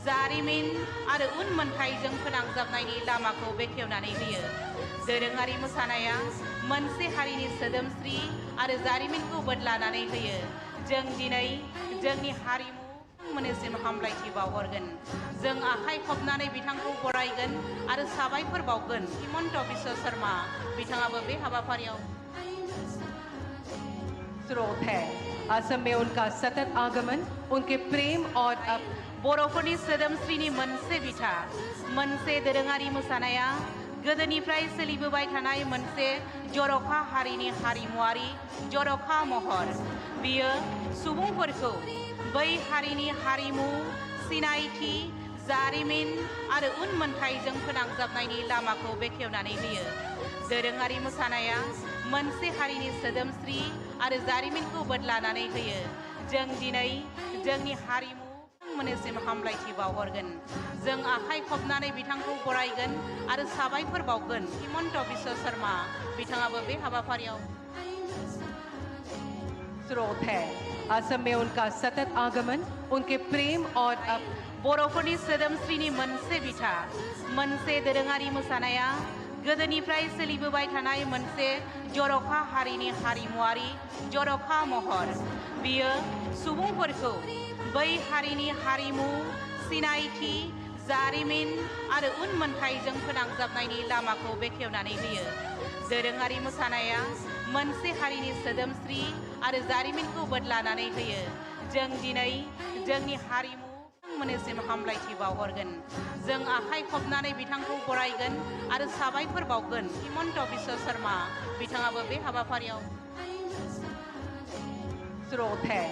जारिमिन आरो उनमोनथाइजों फोनांजाबनायनि लामाखौ बेखेवनानै होयो। दोरोङारि मोसानाया मोनसे हारिनि सोदोमस्रि आरो जारिमिनखौ बोदलानानै होयो। जों दिनै जोंनि हारिमु मोननिसिम हामलायथि बावहरगोन। जों आखाइ खबनानै बिथांखौ बरायगोन आरो साबायखर बावगोन। हिमन्त बिश्व शर्मा बिथाङाबो बे हाबाफारियाव स्रोत है। असम में उनका सतत आगमन उनके प्रेम और बर'फोरनि सोदोमस्रिनि मोनसे बिथा, मोनसे दोरोङारि मोसानाया गोदोनिफ्राय सोलिबोबाय थानाय मोनसे जर'खा हारिनि हारिमुआरि जर'खा महर। बियो सुबुंफोरखौ बै हारिनि हारिमु, सिनायथि, जारिमिन आरो उनमोनथाइजों फोनांजाबनायनि लामाखौ बेखेवनानै होयो। दोरोङारि मोसानाया मोनसे हारिनि सोदोमस्रि आरो जारिमिनखौ बोदलानानै होयो। जों दिनै जोंनि हारिमु मोननिसिम हामलायथि बावहरगोन। जों आखाइ खबनानै बिथांखौ बरायगोन आरो साबायखर बावगोन। हिमन्त बिश्व शर्मा बिथाङाबो बे हाबाफारियाव स्रोत है। असम में उनका सतत आगमन उनके प्रेम और बर'फोरनि सोदोमस्रिनि मोनसे बिथा, मोनसे दोरोङारि मोसानाया गोदोनिफ्राय सोलिबोबाय थानाय मोनसे जर'खा हारिनि हारिमुआरि जर'खा महर। बियो सुबुंफोरखौ बै हारिनि हारिमु, सिनायथि, जारिमिन आरो उनमोनथाइजों फोनांजाबनायनि लामाखौ बेखेवनानै होयो। दोरोङारि मोसानाया मोनसे हारिनि सोदोमस्रि आरो जारिमिनखौ बोदलानानै होयो। जों दिनै जोंनि हारिमु मोननिसिम हामलायथि बावहरगोन। जों आखाइ खबनानै बिथांखौ बरायगोन आरो साबायखर बावगोन। हिमन्त बिश्व शर्मा बिथाङाबो बे हाबाफारियाव स्रोत है।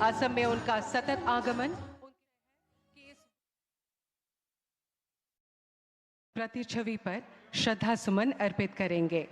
असम में उनका सतत आगमन प्रतिच्छवि पर श्रद्धा सुमन अर्पित करेंगे।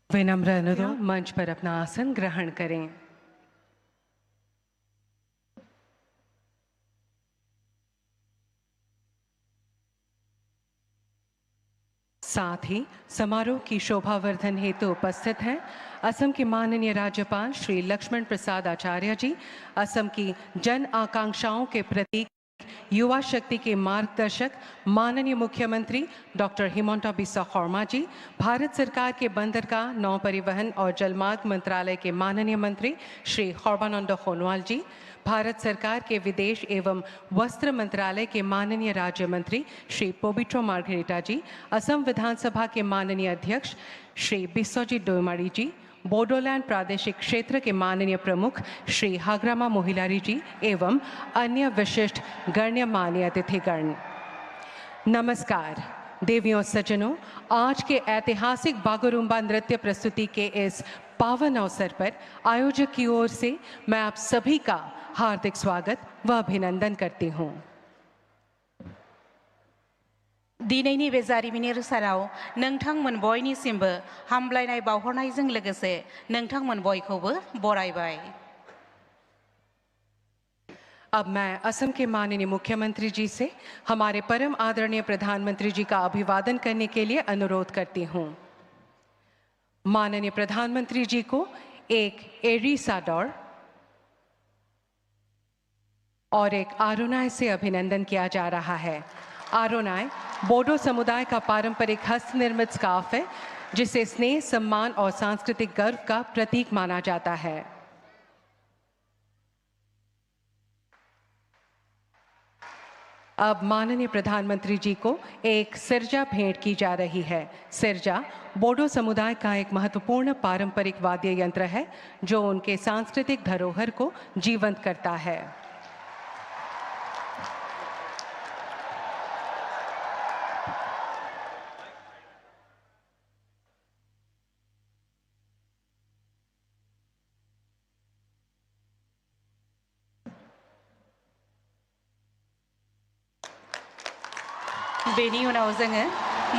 विनम्र अनुरोध मंच पर अपना आसन ग्रहण करें। साथ ही समारोह की शोभावर्धन हेतु उपस्थित हैं असम के माननीय राज्यपाल श्री लक्ष्मण प्रसाद आचार्य जी, असम की जन आकांक्षाओं के प्रतीक युवा शक्ति के मार्गदर्शक माननीय मुख्यमंत्री डॉक्टर हिमंता बिस्वा शर्मा जी, भारत सरकार के बंदरगाह, नौ परिवहन और जलमार्ग मंत्रालय के माननीय मंत्री श्री सर्बानंद सोनोवाल जी, भारत सरकार के विदेश एवं वस्त्र मंत्रालय के माननीय राज्य मंत्री श्री पोबिट्रो मार्गरेटा जी, असम विधानसभा के माननीय अध्यक्ष श्री बिस्वजीत डोईमारी जी, बोडोलैंड प्रादेशिक क्षेत्र के माननीय प्रमुख श्री हाग्रामा मोहिलारी जी एवं अन्य विशिष्ट गण्यमान्य अतिथिगण, नमस्कार। देवियों सज्जनों, आज के ऐतिहासिक बागुरुम्बा नृत्य प्रस्तुति के इस पावन अवसर पर आयोजक की ओर से मैं आप सभी का हार्दिक स्वागत व अभिनंदन करती हूँ। दिनैनि बे जारिमिनारि सानाव नोंथांमोन बयनिसिमबो हामलायनाय बावहरनायजों लोगोसे नोंथांमोन बयखौबो बरायबाय। अब मैं असम के माननीय मुख्यमंत्री जी से हमारे परम आदरणीय प्रधानमंत्री जी का अभिवादन करने के लिए अनुरोध करती हूँ। माननीय प्रधानमंत्री जी को एक एरी साडोर और एक आरोनाय से अभिनंदन किया जा रहा है। आरोनाय बोडो समुदाय का पारंपरिक हस्त निर्मित स्कार्फ है, जिसे स्नेह, सम्मान और सांस्कृतिक गर्व का प्रतीक माना जाता है। अब माननीय प्रधानमंत्री जी को एक सिरजा भेंट की जा रही है। सिरजा बोडो समुदाय का एक महत्वपूर्ण पारंपरिक वाद्य यंत्र है, जो उनके सांस्कृतिक धरोहर को जीवंत करता है। बेनि उनाव जोङो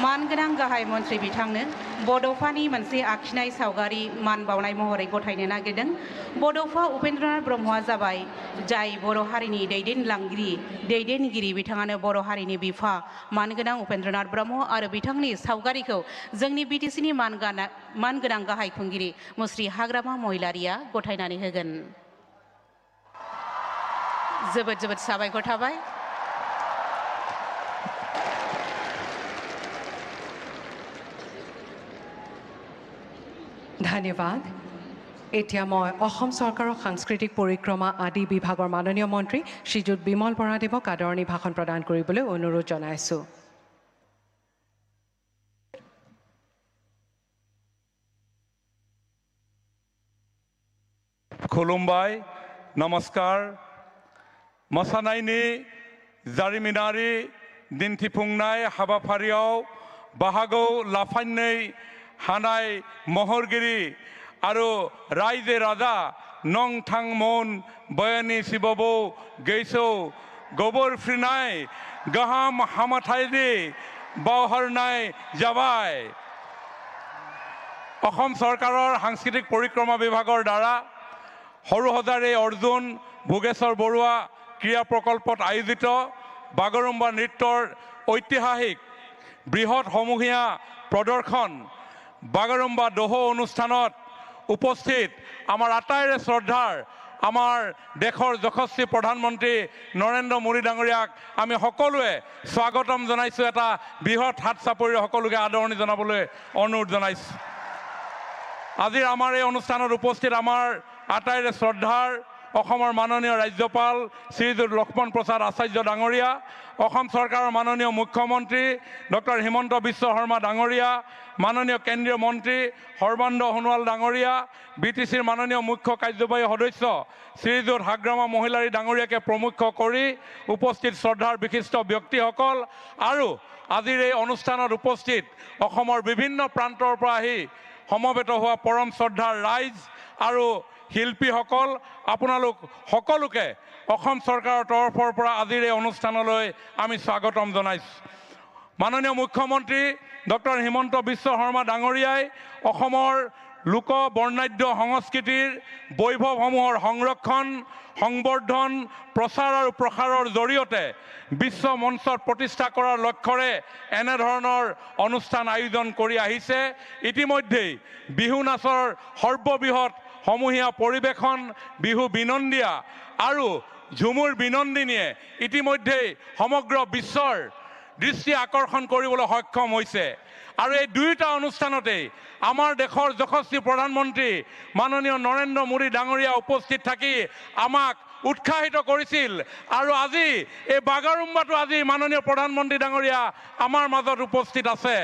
मानगोनां गाहाय मन्त्रि बिथांनो बड'फानि मोनसे आखिनाय सावगारि मान बावनाय महरै गथायनो नागिरदों। बड'फा उपेन्द्रनाथ ब्रह्मआ जाबाय जाय बर' हारिनि दैदेनगिरि बिथाङानो बर' हारिनि बिफा मानगोनां उपेन्द्रनाथ ब्रह्म आरो बिथांनि सावगारिखौ जोंनि बिटिसिनि मानगोनां गाहाय खुंगिरि मुस्रि हाग्रामा महिलारिया गथायनानै होगोन। जोबोद साबायखर थाबाय। ধন্যবাদ। এতিয়া মই অসম চৰকাৰৰ সাংস্কৃতিক পৰিক্ৰমা আদি বিভাগৰ মাননীয় মন্ত্ৰী শ্ৰীযুত বিমল বৰাদেৱক আদৰণি ভাষণ প্ৰদান কৰিবলৈ অনুৰোধ জনাইছোঁ। खुलुमबाय, नमस्कार। मोसानायनि जारिमिनारि दिन्थिफुंनाय हाबाफारियाव बाहागो लाफायनो हानाय महरगिरि आरो रायजो राजा नंथांमोन बयनि सिबावबो गैसो गोबोरफ्रिनाय गाहाम हामथायनि बावहरनाय जाबाय। অসম চৰকাৰৰ সাংস্কৃতিক পৰিক্ৰমা বিভাগৰ দ্বাৰা সৰুসজাৰে অৰ্জুন ভোগেশ্বৰ বৰুৱা ক্ৰীড়া প্ৰকল্পত আয়োজিত বাগৰুম্বা নৃত্যৰ ঐতিহাসিক বৃহৎ সমূহীয়া প্ৰদৰ্শন বাগৰুম্বা দোহো অনুষ্ঠানত উপস্থিত আমাৰ আটাইৰে শ্ৰদ্ধাৰ আমাৰ দেশৰ যশস্বী প্ৰধানমন্ত্ৰী নৰেন্দ্ৰ মোদী ডাঙৰীয়াক আমি সকলোৱে স্বাগতম জনাইছোঁ। এটা বৃহৎ হাত চাপৰিৰে সকলোকে আদৰণি জনাবলৈ অনুৰোধ জনাইছোঁ। আজিৰ আমাৰ এই অনুষ্ঠানত উপস্থিত আমাৰ আটাইৰে শ্ৰদ্ধাৰ অসমৰ মাননীয় ৰাজ্যপাল শ্ৰীযুত লক্ষ্মণ প্ৰসাদ আচাৰ্য ডাঙৰীয়া, অসম চৰকাৰৰ মাননীয় মুখ্যমন্ত্ৰী ডক্টৰ হিমন্ত বিশ্ব শৰ্মা ডাঙৰীয়া, মাননীয় কেন্দ্ৰীয় মন্ত্ৰী সৰ্বানন্দ সোণোৱাল ডাঙৰীয়া, বিটিচিৰ মাননীয় মুখ্য কাৰ্যবাহী সদস্য শ্ৰীযুত হাগ্ৰামা মহিলাৰী ডাঙৰীয়াকে প্ৰমুখ কৰি উপস্থিত শ্ৰদ্ধাৰ বিশিষ্ট ব্যক্তিসকল আৰু আজিৰ এই অনুষ্ঠানত উপস্থিত অসমৰ বিভিন্ন প্ৰান্তৰ পৰা আহি সমবেত হোৱা পৰম শ্ৰদ্ধাৰ ৰাইজ আৰু শিল্পীসকল, আপোনালোক সকলোকে অসম চৰকাৰৰ তৰফৰ পৰা আজিৰ এই অনুষ্ঠানলৈ আমি স্বাগতম জনাইছোঁ। মাননীয় মুখ্যমন্ত্ৰী ডক্টৰ হিমন্ত বিশ্ব শৰ্মা ডাঙৰীয়াই অসমৰ লোক বৰ্ণাঢ্য সংস্কৃতিৰ বৈভৱসমূহৰ সংৰক্ষণ সংবৰ্ধন প্ৰচাৰ আৰু প্ৰসাৰৰ জৰিয়তে বিশ্ব মঞ্চত প্ৰতিষ্ঠা কৰাৰ লক্ষ্যৰে এনেধৰণৰ অনুষ্ঠান আয়োজন কৰি আহিছে। ইতিমধ্যেই বিহু নাচৰ সৰ্ববৃহৎ সমূহীয়া পৰিৱেশন বিহু বিনন্দিয়া আৰু ঝুমুৰ বিনন্দিনীয়ে ইতিমধ্যেই সমগ্ৰ বিশ্বৰ দৃষ্টি আকৰ্ষণ কৰিবলৈ সক্ষম হৈছে। আৰু এই দুয়োটা অনুষ্ঠানতেই আমাৰ দেশৰ যশস্বী প্ৰধানমন্ত্ৰী মাননীয় নৰেন্দ্ৰ মোদী ডাঙৰীয়া উপস্থিত থাকি আমাক উৎসাহিত কৰিছিল। আৰু আজি এই বাগৰুম্বাটো আজি মাননীয় প্ৰধানমন্ত্ৰী ডাঙৰীয়া আমাৰ মাজত উপস্থিত আছে।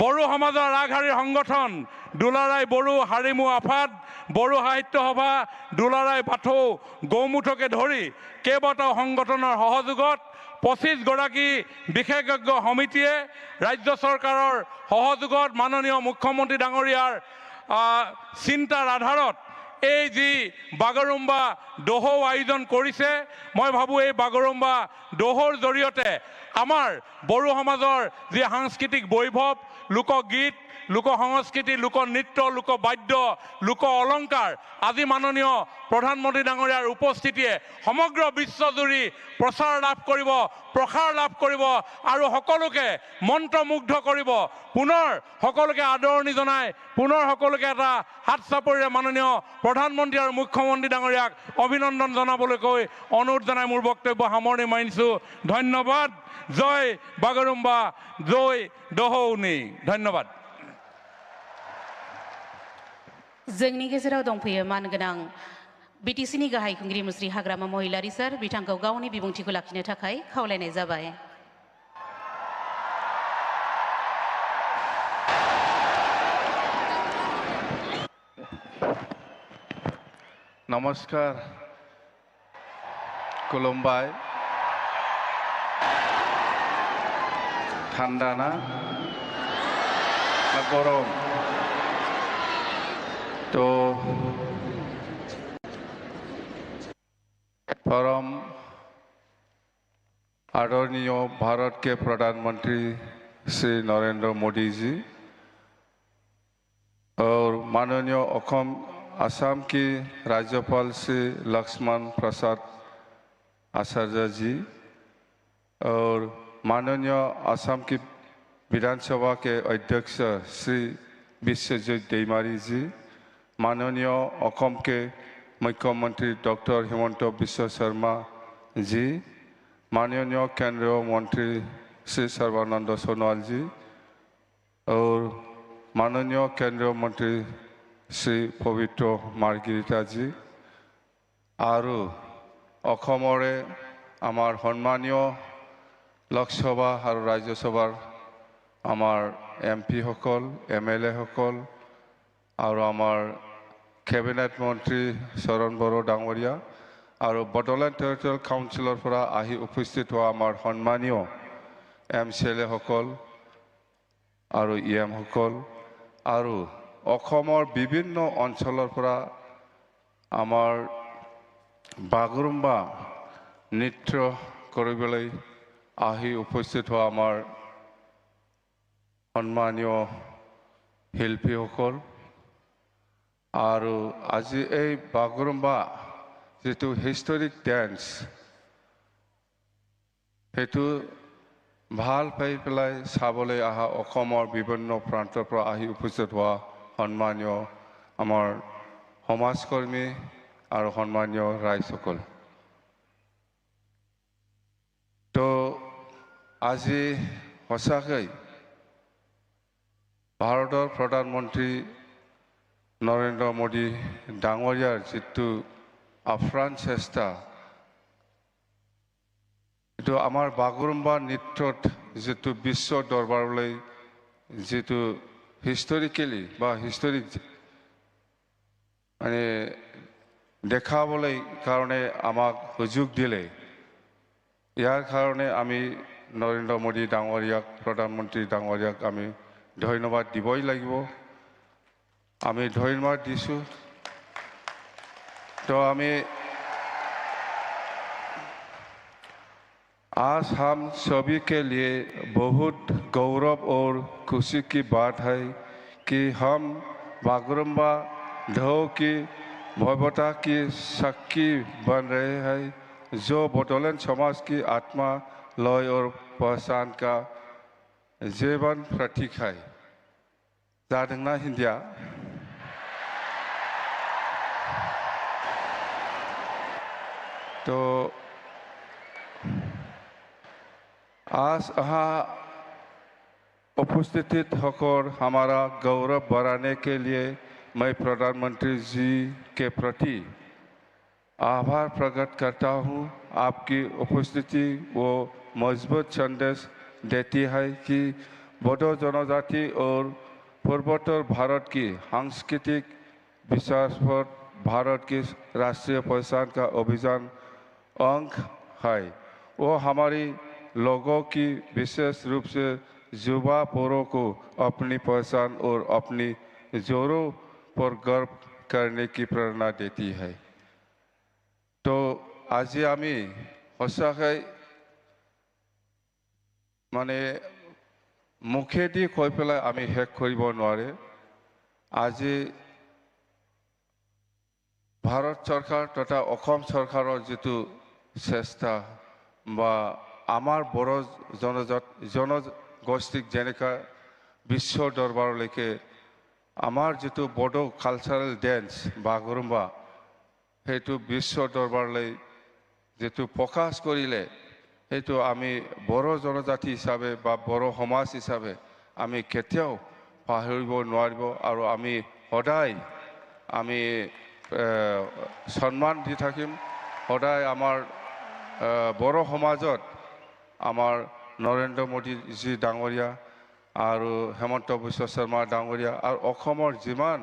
বড়ো সমাজৰ আগশাৰীৰ সংগঠন দুলাৰাই বড়ো হাৰিমু আফাদ, বড়ো সাহিত্য সভা, দুলাৰাই বাথৌ গৌমুঠকে ধৰি কেইবাটাও সংগঠনৰ সহযোগত 25 গৰাকী বিশেষজ্ঞ সমিতিয়ে ৰাজ্য চৰকাৰৰ সহযোগত মাননীয় মুখ্যমন্ত্ৰী ডাঙৰীয়াৰ চিন্তাৰ আধাৰত এই যি বাগৰুম্বা দোহো আয়োজন কৰিছে, মই ভাবোঁ এই বাগৰুম্বা দোহোৰ জৰিয়তে আমাৰ বড়ো সমাজৰ যি সাংস্কৃতিক বৈভৱ, লোকগীত, লোক সংস্কৃতি, লোকনৃত্য, লোকবাদ্য, লোক অলংকাৰ আজি মাননীয় প্ৰধানমন্ত্ৰী ডাঙৰীয়াৰ উপস্থিতিয়ে সমগ্ৰ বিশ্বজুৰি প্ৰচাৰ লাভ কৰিব, প্ৰসাৰ লাভ কৰিব আৰু সকলোকে মন্ত্ৰমুগ্ধ কৰিব। পুনৰ সকলোকে আদৰণি জনাই পুনৰ সকলোকে এটা হাত চাপৰিৰে মাননীয় প্ৰধানমন্ত্ৰী আৰু মুখ্যমন্ত্ৰী ডাঙৰীয়াক অভিনন্দন জনাবলৈ কৈ অনুৰোধ জনাই মোৰ বক্তব্য সামৰণি মাৰিছোঁ। ধন্যবাদ। জয় বাগৰুম্বা, জয় দহৌনি। ধন্যবাদ। जोंनि गेजेराव दंफैयो मानगोनां बिटिसिनि गाहाय खुंगिरि मुस्रि हाग्रामा महिलारी सार, बिथांखौ गावनि बिबुंथिखौ लाखिनो थाखाय खावलायनाय जाबाय। নমস্কাৰ, খুলুমবাই। ঠান্ডা না গরম? তো পরম आदरणीय भारत के प्रधानमंत्री श्री नरेंद्र मोदी जी और माननीय असम की राज्यपाल श्री लक्ष्मण प्रसाद आचार्य जी और माननीय असम की विधानसभा के अध्यक्ष श्री विश्वजीत दैमारी जी, माननीय असम के मुख्यमंत्री डॉक्टर हिमंत बिश्व शर्मा जी, माननीय केंद्रीय मंत्री श्री सर्बानंद सोनोवाल जी और माननीय केंद्रीय मंत्री श्री पवित्र मार्गेरिटा जी और अखमरे आमार सम्मानीय लोकसभा और राज्यसभार आमार MP हकल MLA हकल और आमार कैबिनेट मंत्री शरण बड़ो डांगरिया और बडोलेण्ड टेरिटरियल काउन्सिलर फरा आहि उपस्थित हुआ आमार सम्मानीय MCLA हकल और EM हकल और अखमर विभिन्न अंचलर फरा आमार बागुरुम्बा नृत्य करिबलै आहि उपस्थित हुआ आमार सम्मानीय शिल्पी हकल और आज এই बागुरुम्बा যেটো हिस्टोरिक डांस हेतु ভাল পাই পেলাই চাবলৈ আহা অসমৰ বিভিন্ন প্ৰান্তৰ পৰা আহি উপস্থিত হোৱা সম্মানীয় আমাৰ সমাজকৰ্মী আৰু সম্মানীয় ৰাইজসকল তো আজি সঁচাকৈ ভাৰতৰ প্ৰধানমন্ত্ৰী নৰেন্দ্ৰ মোদী ডাঙৰীয়াৰ যিটো আফ্ৰাণ চেষ্টা तो आमार बागुरुम्बा नृत्यत जेतु विश्व दरबारলৈ जेतु हिस्टोरिकली बा हिस्टोरिक माने देखाबलै कारणे आमाक सुजुग दिले यार कारणे आमी नरेंद्र मोदी डांगरियाक प्रधानमंत्री डांगरियाक आमी धन्यवाद दिबই লাগিব आमी धन्यवाद दिसु तो आमी आज हम सभी के लिए बहुत गौरव और खुशी की बात है कि हम बागुरुम्बा ढौ की भव्यता की साक्षी बन रहे हैं जो बडोलेण्ड समाज की आत्मा लय और पहचान का जीवन प्रतीक है जादोंना हिंदिया तो आज यहाँ उपस्थित होकर हमारा गौरव बढ़ाने के लिए मैं प्रधानमंत्री जी के प्रति आभार प्रकट करता हूँ। आपकी उपस्थिति वो मजबूत संदेश देती है कि बोडो जनजाति और पूर्वोत्तर भारत की सांस्कृतिक विकास पर भारत की राष्ट्रीय पहचान का अभियान अंग है। वो हमारी लोगों की विशेष रूप से युवा पौरों को अपनी पहचान और अपनी जोरों पर गर्व करने की प्रेरणा देती है। तो आज आमी सचाकै माने मुखेदी কৈ পেলাই आमी हेक কৰিব নোৱাৰে। आज भारत सरकार तथा অসম सरकारों जितु चेष्टा बा आमार बड़ो जनगोष्ठीक जेनेका विश्व दरबारলৈকে आमार जितु बडो कालचारेल डेन्स बागुरुम्बा हेतु विश्व दरबारলৈ जितु प्रकाश करिले हेतु आमी बड़ो जनजाति हिसाबे बा बड़ो समाज हिसाबे आमी केতিয়াও पाहरिब নোৱাৰিব আৰু आमी সদায় आमी सम्मान দি থাকিম সদায় आमार बड़ो समाजत आमार नरेंद्र मोदी जी डांगरिया और हेमंत बिश्व शर्मा डांगरिया और अखमर जिमान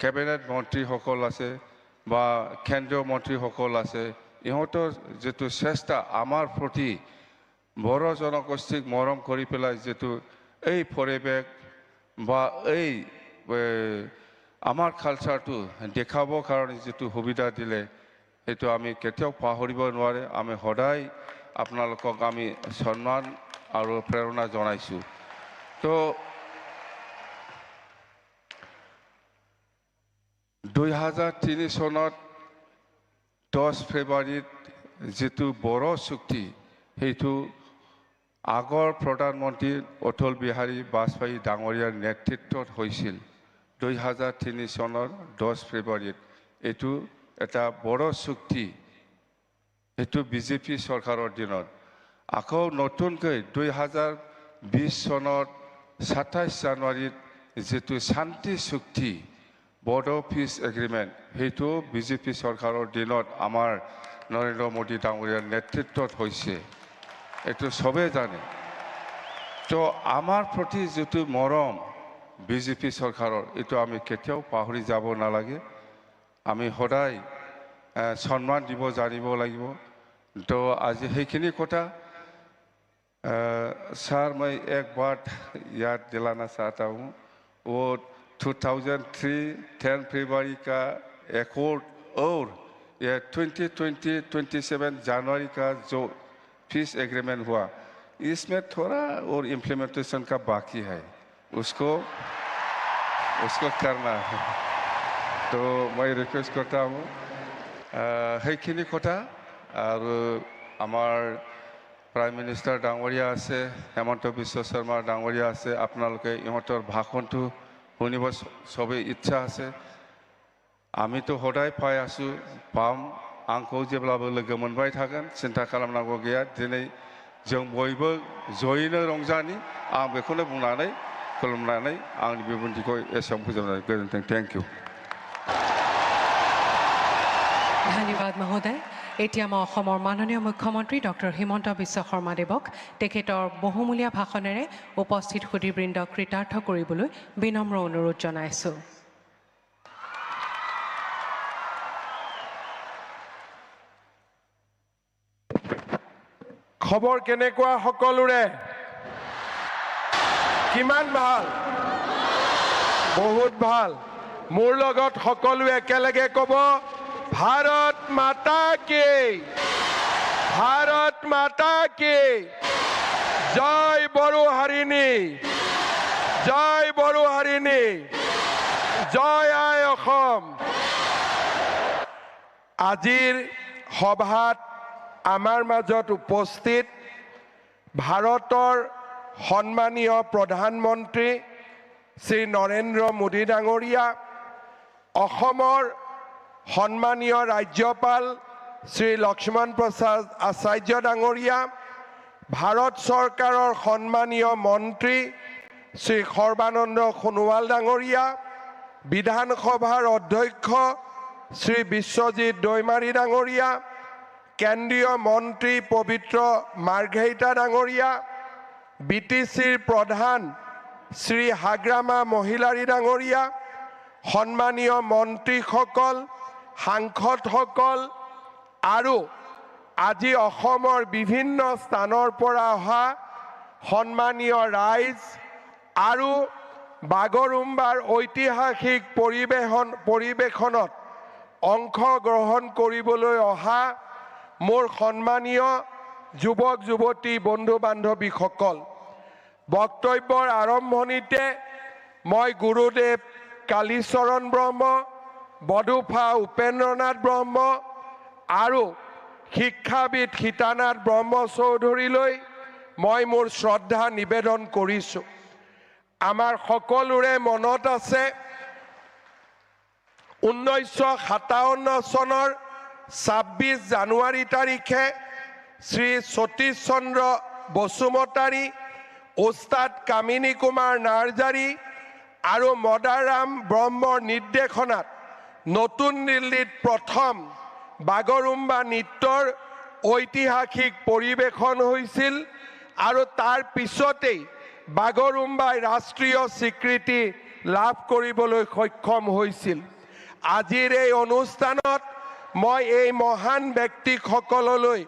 कैबिनेट मंत्री हकल आछे बा केंद्रीय मंत्री हकल आछे इहतर जेतु चेष्टा आमार प्रति बड़ो जनगोष्ठीक मरम करि पेলাই जेतु এই परिवेश बा এই आमार कालचारटु देखाबो कारणे जेतु सुविधा दिले এইটো আমি কেতিয়াও পাহৰিব নোৱাৰে আমি সদায় আপোনালোকক আমি সন্মান আৰু প্ৰেৰণা জনাইছোঁ তো 2003 চনত 10 ফেব্ৰুৱাৰীত যেটো বড়ো চুক্তি সেইটো আগৰ প্ৰধানমন্ত্ৰী অটল বিহাৰী বাজপেয়ী ডাঙৰীয়াৰ নেতৃত্বত হৈছিল 2003 চনৰ 10 ফেব্ৰুৱাৰীত এইটো এটা বড়ো চুক্তি এইটো বিজেপি চৰকাৰৰ দিনত আকৌ নতুনকৈ 2020 চনৰ 27 জানুৱাৰীত যেটো শান্তি চুক্তি বড়ো পিস এগ্ৰিমেণ্ট সেইটো বিজেপি চৰকাৰৰ দিনত আমাৰ নৰেন্দ্ৰ মোদী ডাঙৰীয়াৰ নেতৃত্বত হৈছে এইটো সবে জানে তো আমাৰ প্ৰতি যেটো মৰম বিজেপি চৰকাৰৰ এইটো আমি কেতিয়াও পাহৰি যাব নালাগে আমি সদায় সন্মান দিব জানিব লাগিব তো আজি সেইখিনি কথা सर मैं एक बात याद दिलाना चाहता हूँ वो 2003 10 फरवरी का एकॉर्ड और ये 27 जनवरी का जो पीस एग्रीमेंट हुआ इसमें थोड़ा और इम्प्लीमेंटेशन का बाकी है उसको करना है तो मैं रिक्वेस्ट करता हूँ সেইখিনি কথা আৰু আমাৰ প্ৰাইম মিনিষ্টাৰ ডাঙৰীয়া আছে হেমন্ত বিশ্ব শৰ্মা ডাঙৰীয়া আছে আপোনালোকে ইহঁতৰ ভাষণটো শুনিব সবে ইচ্ছা আছে আমিতো সদায় পাই আছো পাম आंखौ जेब्लाबो लोगो मोनबाय थागोन सिन्था खालामनांगौ गैया दिनै जों बयबो जयैनो रंजानि आं बेखौनो बुंनानै खुलुमनानै आंनि बिबुंथिखौ एसेयावनो फोजोबनाय गोजोन्थों थैंक यू धन्यवाद महोदय এতিয়া মই অসমৰ মাননীয় মুখ্যমন্ত্ৰী ডক্টৰ হিমন্ত বিশ্ব শৰ্মাদেৱক তেখেতৰ বহুমূলীয়া ভাষণেৰে উপস্থিত সুধীবৃন্দক কৃতাৰ্থ কৰিবলৈ বিনম্ৰ অনুৰোধ জনাইছোঁ খবৰ কেনেকুৱা সকলোৰে কিমান ভাল বহুত ভাল মোৰ লগত সকলোৱে একেলগে ক'ব भारत माता की जय बड़ो हरिणी जय आय অসম আজিৰ সভাত আমাৰ মাজত উপস্থিত ভাৰতৰ সন্মানীয় প্ৰধানমন্ত্ৰী শ্ৰী নৰেন্দ্ৰ মোদী ডাঙৰীয়া অসমৰ সন্মানীয় ৰাজ্যপাল শ্ৰী লক্ষ্মণ প্ৰসাদ আচাৰ্য ডাঙৰীয়া ভাৰত চৰকাৰৰ সন্মানীয় মন্ত্ৰী শ্ৰী সৰ্বানন্দ সোণোৱাল ডাঙৰীয়া বিধানসভাৰ অধ্যক্ষ শ্ৰী বিশ্বজিৎ দৈমাৰী ডাঙৰীয়া কেন্দ্ৰীয় মন্ত্ৰী পবিত্ৰ মাৰ্ঘেৰিটা ডাঙৰীয়া বিটিচিৰ প্ৰধান শ্ৰী হাগ্ৰামা মহিলাৰী ডাঙৰীয়া সন্মানীয় মন্ত্ৰীসকল সাংসদসকল আৰু আজি অসমৰ বিভিন্ন স্থানৰ পৰা অহা সন্মানীয় ৰাইজ আৰু বাগৰুম্বাৰ ঐতিহাসিক পৰিৱেশনত অংশগ্ৰহণ কৰিবলৈ অহা মোৰ সন্মানীয় যুৱক যুৱতী বন্ধু বান্ধৱীসকল বক্তব্যৰ আৰম্ভণিতে মই গুৰুদেৱ কালীচৰণ ব্ৰহ্ম বডুফা উপেন্দ্ৰনাথ ব্ৰহ্ম আৰু শিক্ষাবিদ সীতানাথ ব্ৰহ্ম চৌধুৰীলৈ মই মোৰ শ্ৰদ্ধা নিবেদন কৰিছোঁ আমাৰ সকলোৰে মনত আছে 1957 চনৰ 26 জানুৱাৰী তাৰিখে শ্ৰী সতীশ চন্দ্ৰ বসুমতাৰী ওস্তাদ কামিনী কুমাৰ নাৰ্জাৰী আৰু মদাৰাম ব্ৰহ্মৰ নিৰ্দেশনাত নতুন দিল্লীত প্ৰথম বাগৰুম্বা নৃত্যৰ ঐতিহাসিক পৰিৱেশন হৈছিল আৰু তাৰ পিছতেই বাগৰুম্বাই ৰাষ্ট্ৰীয় স্বীকৃতি লাভ কৰিবলৈ সক্ষম হৈছিল আজিৰ এই অনুষ্ঠানত মই এই মহান ব্যক্তিসকললৈ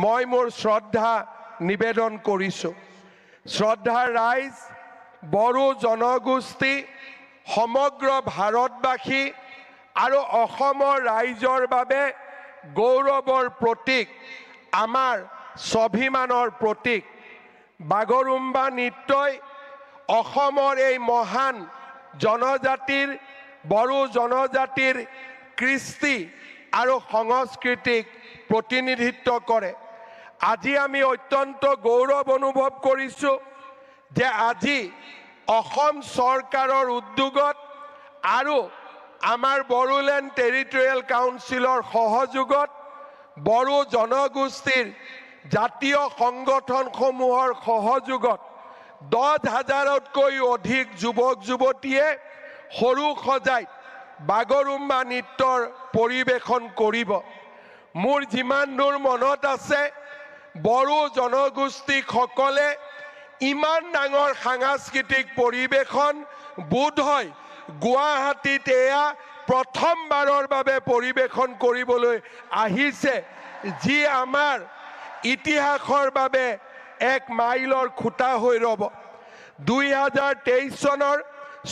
মই মোৰ শ্ৰদ্ধা নিবেদন কৰিছোঁ শ্ৰদ্ধাৰ ৰাইজ বড়ো জনগোষ্ঠী সমগ্ৰ ভাৰতবাসী আৰু অসমৰ ৰাইজৰ বাবে গৌৰৱৰ প্ৰতীক, আমাৰ স্বাভিমানৰ প্ৰতীক। বাগৰুম্বা নৃত্যই অসমৰ এই মহান জনজাতিৰ, বড়ো জনজাতিৰ কৃষ্টি আৰু সংস্কৃতিক প্ৰতিনিধিত্ব কৰে। আজি আমি অত্যন্ত গৌৰৱ অনুভৱ কৰিছোঁ যে আজি অসম চৰকাৰৰ উদ্যোগত আৰু আমাৰ বড়োলেণ্ড টেৰিটৰিয়েল কাউন্সিলৰ সহযোগত বড়ো জনগোষ্ঠীৰ জাতীয় সংগঠনসমূহৰ সহযোগত 10,000তকৈ অধিক যুৱক যুৱতীয়ে সৰু সজাইত বাগৰুম্বা নৃত্যৰ পৰিৱেশন কৰিব। মোৰ যিমান দূৰ মনত আছে, বড়ো জনগোষ্ঠীসকলে ইমান ডাঙৰ সাংস্কৃতিক পৰিৱেশন বোধহয় গুৱাহাটীত এয়া প্ৰথমবাৰৰ বাবে পৰিৱেশন কৰিবলৈ আহিছে, যি আমাৰ ইতিহাসৰ বাবে এক মাইলৰ খুঁটা হৈ ৰ'ব। 2023 চনৰ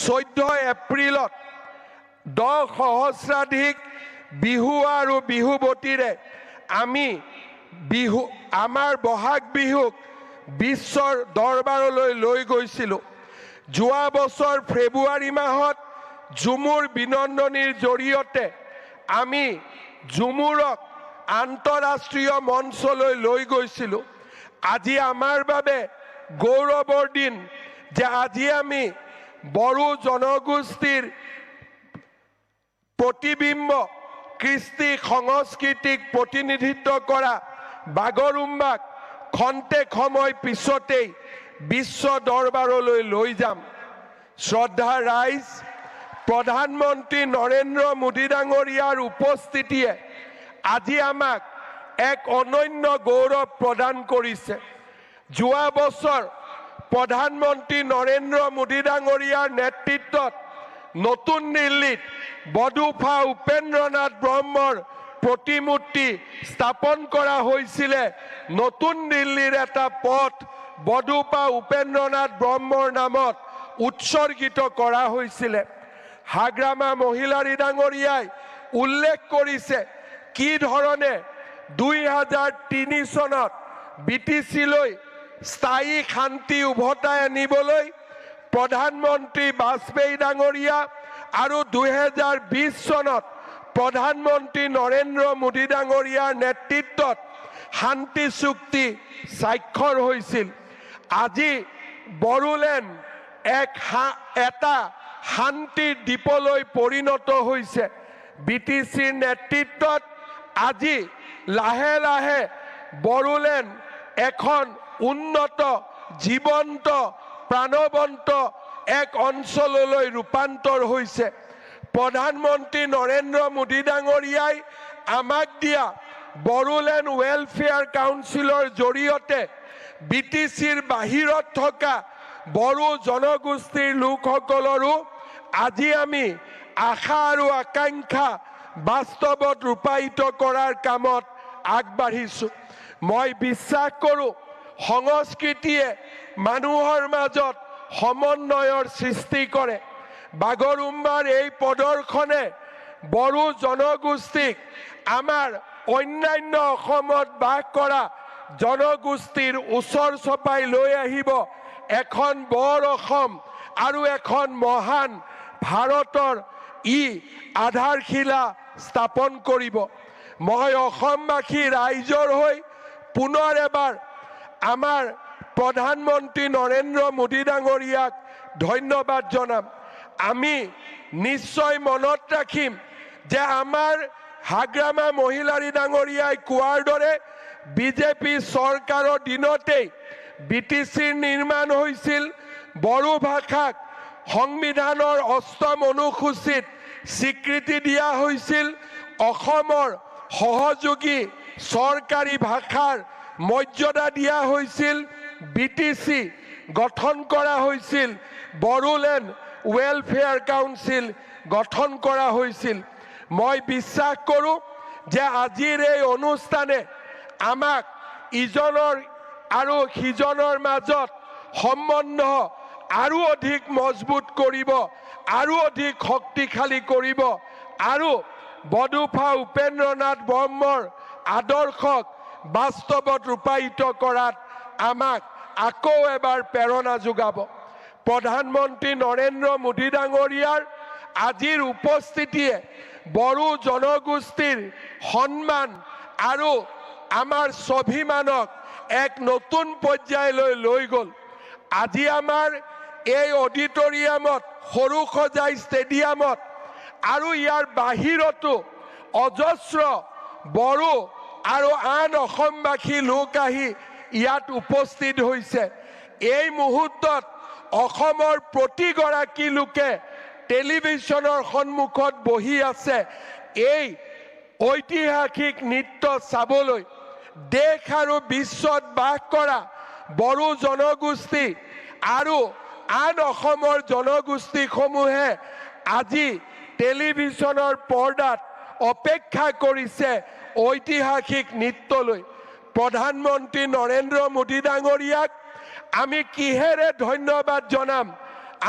14 এপ্ৰিলত 10 সহস্ৰাধিক বিহু আৰু বিহুৱতীৰে আমি আমাৰ বহাগ বিহুক বিশ্বৰ দৰবাৰলৈ লৈ গৈছিলোঁ। যোৱা বছৰ ফেব্ৰুৱাৰী মাহত ঝুমুৰ বিনন্দনীৰ জৰিয়তে আমি ঝুমুৰক আন্তঃৰাষ্ট্ৰীয় মঞ্চলৈ লৈ গৈছিলোঁ। আজি আমাৰ বাবে গৌৰৱৰ দিন যে আজি আমি বড়ো জনগোষ্ঠীৰ প্ৰতিবিম্ব, কৃষ্টি সংস্কৃতিক প্ৰতিনিধিত্ব কৰা বাগৰুম্বাক খন্তেক সময় পিছতেই বিশ্ব দৰবাৰলৈ লৈ যাম। শ্ৰদ্ধা ৰাইজ, প্ৰধানমন্ত্ৰী নৰেন্দ্ৰ মোদী ডাঙৰীয়াৰ উপস্থিতিয়ে আজি আমাক এক অনন্য গৌৰৱ প্ৰদান কৰিছে। যোৱা বছৰ প্ৰধানমন্ত্ৰী নৰেন্দ্ৰ মোদী ডাঙৰীয়াৰ নেতৃত্বত নতুন দিল্লীত বডুফা উপেন্দ্ৰনাথ ব্ৰহ্মৰ প্ৰতিমূৰ্তি স্থাপন কৰা হৈছিলে। নতুন দিল্লীৰ এটা পথ বডুফা উপেন্দ্ৰনাথ ব্ৰহ্মৰ নামত উৎসৰ্গিত কৰা হৈছিলে। হাগ্ৰামা মহিলাৰী ডাঙৰীয়াই উল্লেখ কৰিছে কি ধৰণে 2003 চনত BTCলৈ স্থায়ী শান্তি উভতাই আনিবলৈ প্ৰধানমন্ত্ৰী বাজপেয়ী ডাঙৰীয়া আৰু 2020 চনত প্ৰধানমন্ত্ৰী নৰেন্দ্ৰ মোদী ডাঙৰীয়াৰ নেতৃত্বত শান্তি চুক্তি স্বাক্ষৰ হৈছিল। আজি বড়োলেণ্ড এটা শান্তিৰ দ্বীপলৈ পৰিণত হৈছে। BTCৰ নেতৃত্বত আজি লাহে লাহে বড়োলেণ্ড এখন উন্নত, জীৱন্ত, প্ৰাণৱন্ত এক অঞ্চললৈ ৰূপান্তৰ হৈছে। প্ৰধানমন্ত্ৰী নৰেন্দ্ৰ মোদী ডাঙৰীয়াই আমাক দিয়া বড়োলেণ্ড ৱেলফেয়াৰ কাউন্সিলৰ জৰিয়তে BTCৰ বাহিৰত থকা বড়ো জনগোষ্ঠীৰ লোকসকলৰো আজি আমি আশা আৰু আকাংক্ষা বাস্তৱত ৰূপায়িত কৰাৰ কামত আগবাঢ়িছোঁ। মই বিশ্বাস কৰোঁ সংস্কৃতিয়ে মানুহৰ মাজত সমন্বয়ৰ সৃষ্টি কৰে। বাগৰুম্বাৰ এই প্ৰদৰ্শনে বড়ো জনগোষ্ঠীক আমাৰ অন্যান্য অসমত বাস কৰা জনগোষ্ঠীৰ ওচৰ চপাই লৈ আহিব এখন বৰ অসম আৰু এখন মহান ভাৰতৰ আধাৰশিলা স্থাপন কৰিব। মই অসমবাসী ৰাইজৰ হৈ পুনৰ এবাৰ আমাৰ প্ৰধানমন্ত্ৰী নৰেন্দ্ৰ মোদী ডাঙৰীয়াক ধন্যবাদ জনাম। আমি নিশ্চয় মনত ৰাখিম যে আমাৰ হাগ্ৰামা মহিলাৰী ডাঙৰীয়াই কোৱাৰ দৰে বিজেপি চৰকাৰৰ দিনতেই BTCৰ নিৰ্মাণ হৈছিল। বড়ো ভাষাক সংবিধানৰ 8ম অনুসূচীত স্বীকৃতি দিয়া হৈছিল। অসমৰ সহযোগী চৰকাৰী ভাষাৰ মৰ্যাদা দিয়া হৈছিল। BTC গঠন কৰা হৈছিল। বড়োলেণ্ড ৱেলফেয়াৰ কাউন্সিল গঠন কৰা হৈছিল। মই বিশ্বাস কৰোঁ যে আজিৰ এই অনুষ্ঠানে আমাক ইজনৰ আৰু সিজনৰ মাজত সম্বন্ধ আৰু অধিক মজবুত কৰিব, আৰু অধিক শক্তিশালী কৰিব আৰু বডোফা উপেন্দ্ৰনাথ ব্ৰহ্মৰ আদৰ্শক বাস্তৱত ৰূপায়িত কৰাত আমাক আকৌ এবাৰ প্ৰেৰণা যোগাব। প্ৰধানমন্ত্ৰী নৰেন্দ্ৰ মোদী ডাঙৰীয়াৰ আজিৰ উপস্থিতিয়ে বড়ো জনগোষ্ঠীৰ সন্মান আৰু আমাৰ স্বাভিমানক এক নতুন পৰ্যায়লৈ লৈ গ'ল। আজি আমাৰ এই অডিটৰিয়ামত, সৰুসজাই ষ্টেডিয়ামত আৰু ইয়াৰ বাহিৰতো অজস্ৰ বড়ো আৰু আন অসমবাসী লোক আহি ইয়াত উপস্থিত হৈছে। এই মুহূৰ্তত অসমৰ প্ৰতিগৰাকী লোকে টেলিভিছনৰ সন্মুখত বহি আছে এই ঐতিহাসিক নৃত্য চাবলৈ। দেশ আৰু বিশ্বত বাস কৰা বড়ো জনগোষ্ঠী আৰু আন অসমৰ জনগোষ্ঠীসমূহে আজি টেলিভিছনৰ পৰ্দাত অপেক্ষা কৰিছে ঐতিহাসিক নৃত্যলৈ। প্ৰধানমন্ত্ৰী নৰেন্দ্ৰ মোদী ডাঙৰীয়াক আমি কিহেৰে ধন্যবাদ জনাম?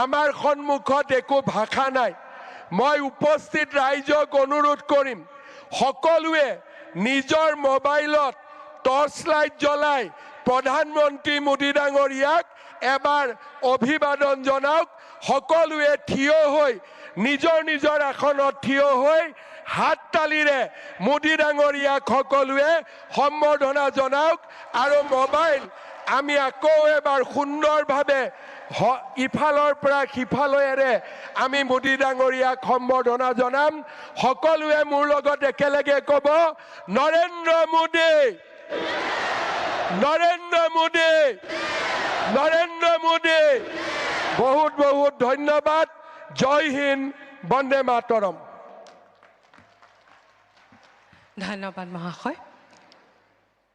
আমাৰ সন্মুখত একো ভাষা নাই। মই উপস্থিত ৰাইজক অনুৰোধ কৰিম, সকলোৱে নিজৰ মোবাইলত টৰ্চ লাইট জ্বলাই প্ৰধানমন্ত্ৰী মোদী ডাঙৰীয়াক এবাৰ অভিবাদন জনাওক। সকলোৱে থিয় হৈ নিজৰ নিজৰ আসনত থিয় হৈ হাত তালিৰে মোদী ডাঙৰীয়াক সকলোৱে সম্বৰ্ধনা জনাওক। আৰু মোবাইল আমি আকৌ এবাৰ সুন্দৰভাৱে ইফালৰ পৰা সিফালৰে আমি মোদী ডাঙৰীয়াক সম্বৰ্ধনা জনাম। সকলোৱে মোৰ লগত একেলগে ক'ব, নৰেন্দ্ৰ মোদী, নৰেন্দ্ৰ মোদী, নৰেন্দ্ৰ মোদী। বহুত বহুত ধন্যবাদ। জয় হিন্দ, বন্দে মাতৰম। धन्यवाद महाशय।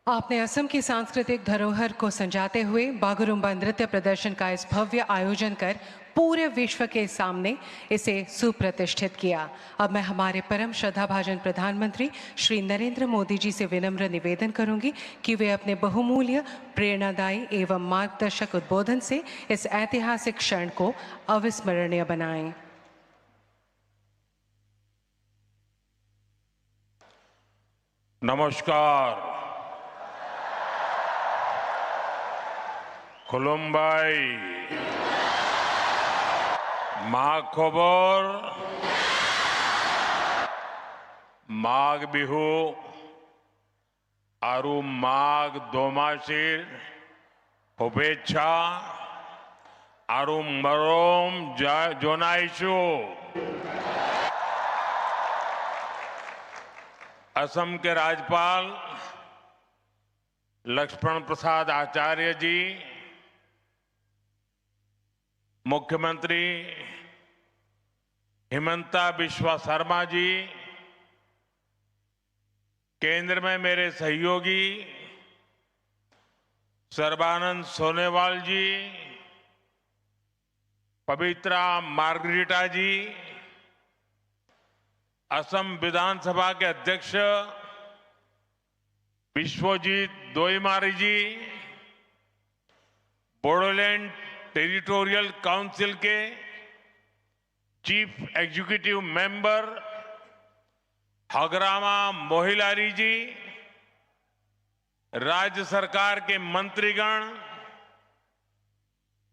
आपने असम की सांस्कृतिक धरोहर को संजाते हुए बागुरुम्बा नृत्य प्रदर्शन का इस भव्य आयोजन कर पूरे विश्व के सामने इसे सुप्रतिष्ठित किया। अब मैं हमारे परम श्रद्धाभाजन प्रधानमंत्री श्री नरेंद्र मोदी जी से विनम्र निवेदन करूंगी कि वे अपने बहुमूल्य, प्रेरणादायी एवं मार्गदर्शक उद्बोधन से इस ऐतिहासिक क्षण को अविस्मरणीय बनाएं। नमस्कार। खुलुमबाई। मा खबर माघ बिहु आरु माघ दोमासीर शुभेच्छा आरु मरम जनाइछु। असम के राज्यपाल लक्ष्मण प्रसाद आचार्य जी, मुख्यमंत्री हिमंता बिस्वा शर्मा जी, केंद्र में मेरे सहयोगी सर्बानंद सोनेवाल जी, पवित्रा मार्गरीटा जी, असम विधानसभा के अध्यक्ष विश्वजीत दोईमारी जी, बोडोलैंड टेरिटोरियल काउंसिल के chief executive member Hagrama Mohilary ji, राज्य सरकार के मंत्रीगण,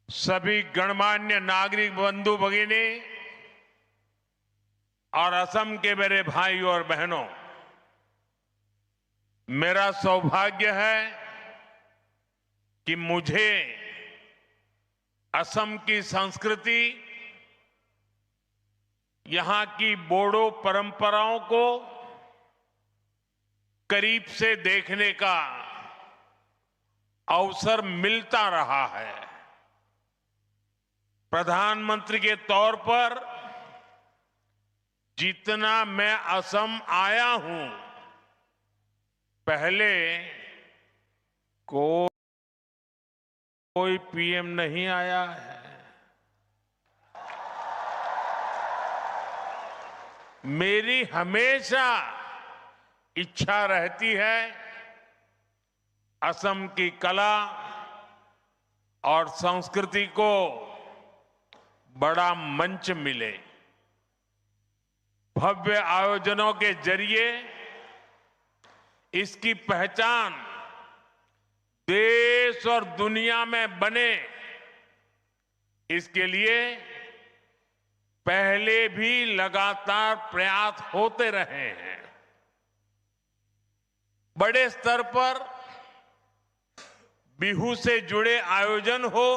सभी गणमान्य नागरिक बंधु भगिनी और असम के मेरे भाइयों और बहनों, मेरा सौभाग्य है कि मुझे असम की संस्कृति, यहां की बोडो परंपराओं को करीब से देखने का अवसर मिलता रहा है। प्रधानमंत्री के तौर पर जितना मैं असम आया हूं, पहले कोई पीएम नहीं आया है। मेरी हमेशा इच्छा रहती है असम की कला और संस्कृति को बड़ा मंच मिले। भव्य आयोजनों के जरिए इसकी पहचान देश और दुनिया में बने, इसके लिए पहले भी लगातार प्रयास होते रहे हैं। बड़े स्तर पर बिहू से जुड़े आयोजन हो,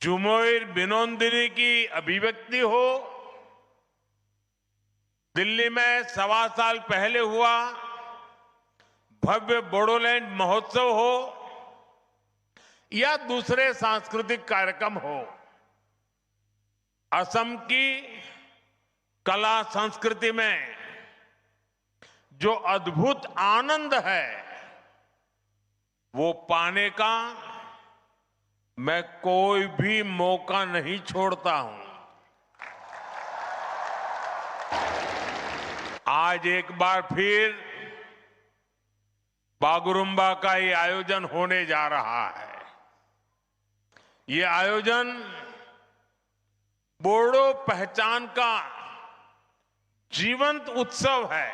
झुमोर बिनोंदिनी की अभिव्यक्ति हो, दिल्ली में 1.25 साल पहले हुआ भव्य बोडोलैंड महोत्सव हो या दूसरे सांस्कृतिक कार्यक्रम हो, असम की कला संस्कृति में जो अद्भुत आनंद है वो पाने का मैं कोई भी मौका नहीं छोड़ता हूं। आज एक बार फिर बागुरुम्बा का ये आयोजन होने जा रहा है। ये आयोजन बोडो पहचान का जीवंत उत्सव है।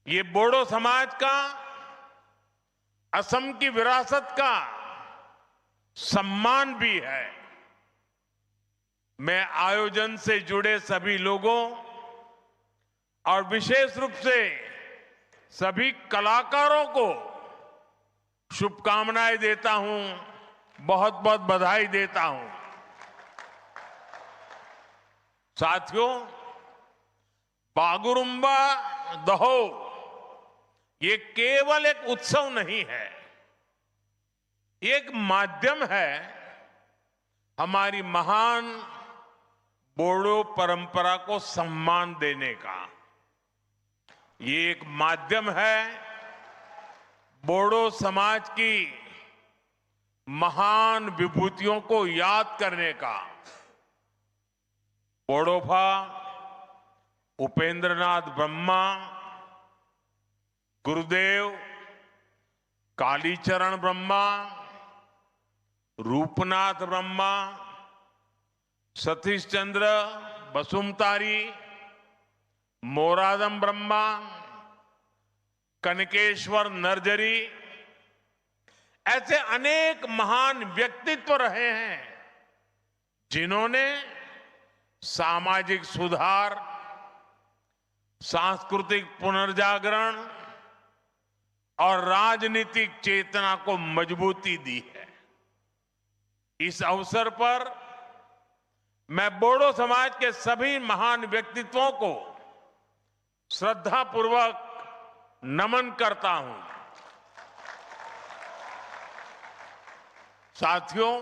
ये बोडो समाज का, असम की विरासत का सम्मान भी है। मैं आयोजन से जुड़े सभी लोगों और विशेष रूप से सभी कलाकारों को शुभकामनाएं देता हूं, बहुत बहुत बधाई देता हूं। साथियों, बागुरुम्बा दहो ये केवल एक उत्सव नहीं है, ये एक माध्यम है हमारी महान बोडो परंपरा को सम्मान देने का। ये एक माध्यम है बोडो समाज की महान विभूतियों को याद करने का। बोडोफा उपेंद्रनाथ ब्रह्मा, गुरुदेव कालीचरण ब्रह्मा, रूपनाथ ब्रह्मा, सतीश चंद्र बसुमतारी, मोरादम ब्रह्मा, कनकेश्वर नरजरी, ऐसे अनेक महान व्यक्तित्व रहे हैं जिन्होंने सामाजिक सुधार, सांस्कृतिक पुनर्जागरण और राजनीतिक चेतना को मजबूती दी है। इस अवसर पर मैं बोडो समाज के सभी महान व्यक्तित्वों को श्रद्धापूर्वक नमन करता हूं। साथियों,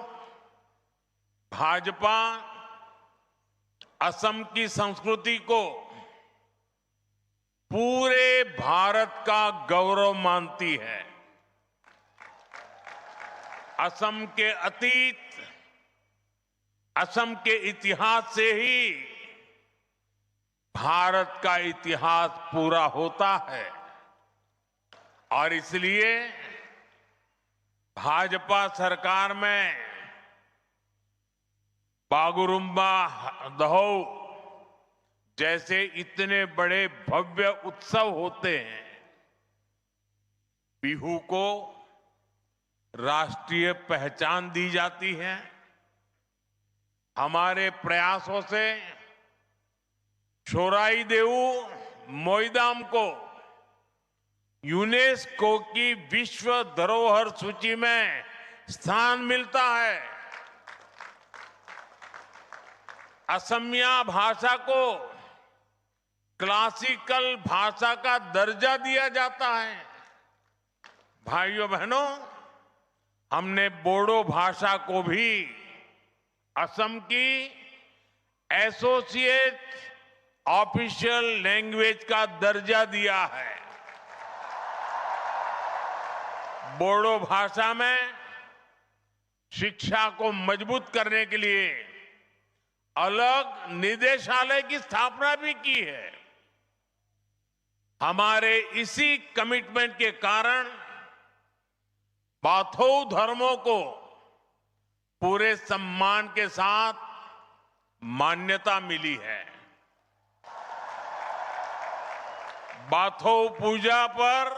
भाजपा असम की संस्कृति को पूरे भारत का गौरव मानती है। असम के अतीत, असम के इतिहास से ही भारत का इतिहास पूरा होता है और इसलिए भाजपा सरकार में बागुरुम्बा दहो जैसे इतने बड़े भव्य उत्सव होते हैं। बिहू को राष्ट्रीय पहचान दी जाती है। हमारे प्रयासों से छोराई देऊ मोईदाम को यूनेस्को की विश्व धरोहर सूची में स्थान मिलता है। असमिया भाषा को क्लासिकल भाषा का दर्जा दिया जाता है। भाइयों बहनों, हमने बोडो भाषा को भी असम की एसोसिएट ऑफिशियल लैंग्वेज का दर्जा दिया है। बोडो भाषा में शिक्षा को मजबूत करने के लिए अलग निदेशालय की स्थापना भी की है। हमारे इसी कमिटमेंट के कारण बाथौ धर्मों को पूरे सम्मान के साथ मान्यता मिली है। बाथौ पूजा पर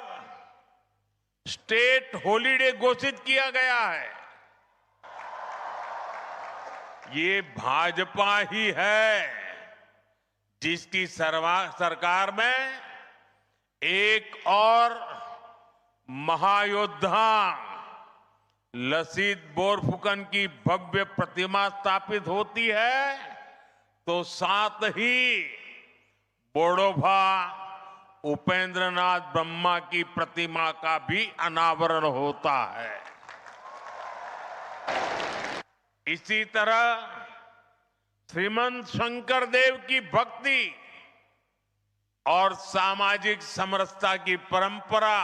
स्टेट हॉलिडे घोषित किया गया है। ये भाजपा ही है जिसकी सरकार में एक और महायोद्धा लसीत बोरफुकन की भव्य प्रतिमा स्थापित होती है तो साथ ही बोडोभा उपेंद्रनाथ ब्रह्मा की प्रतिमा का भी अनावरण होता है। इसी तरह श्रीमंत शंकर देव की भक्ति और सामाजिक समरसता की परंपरा,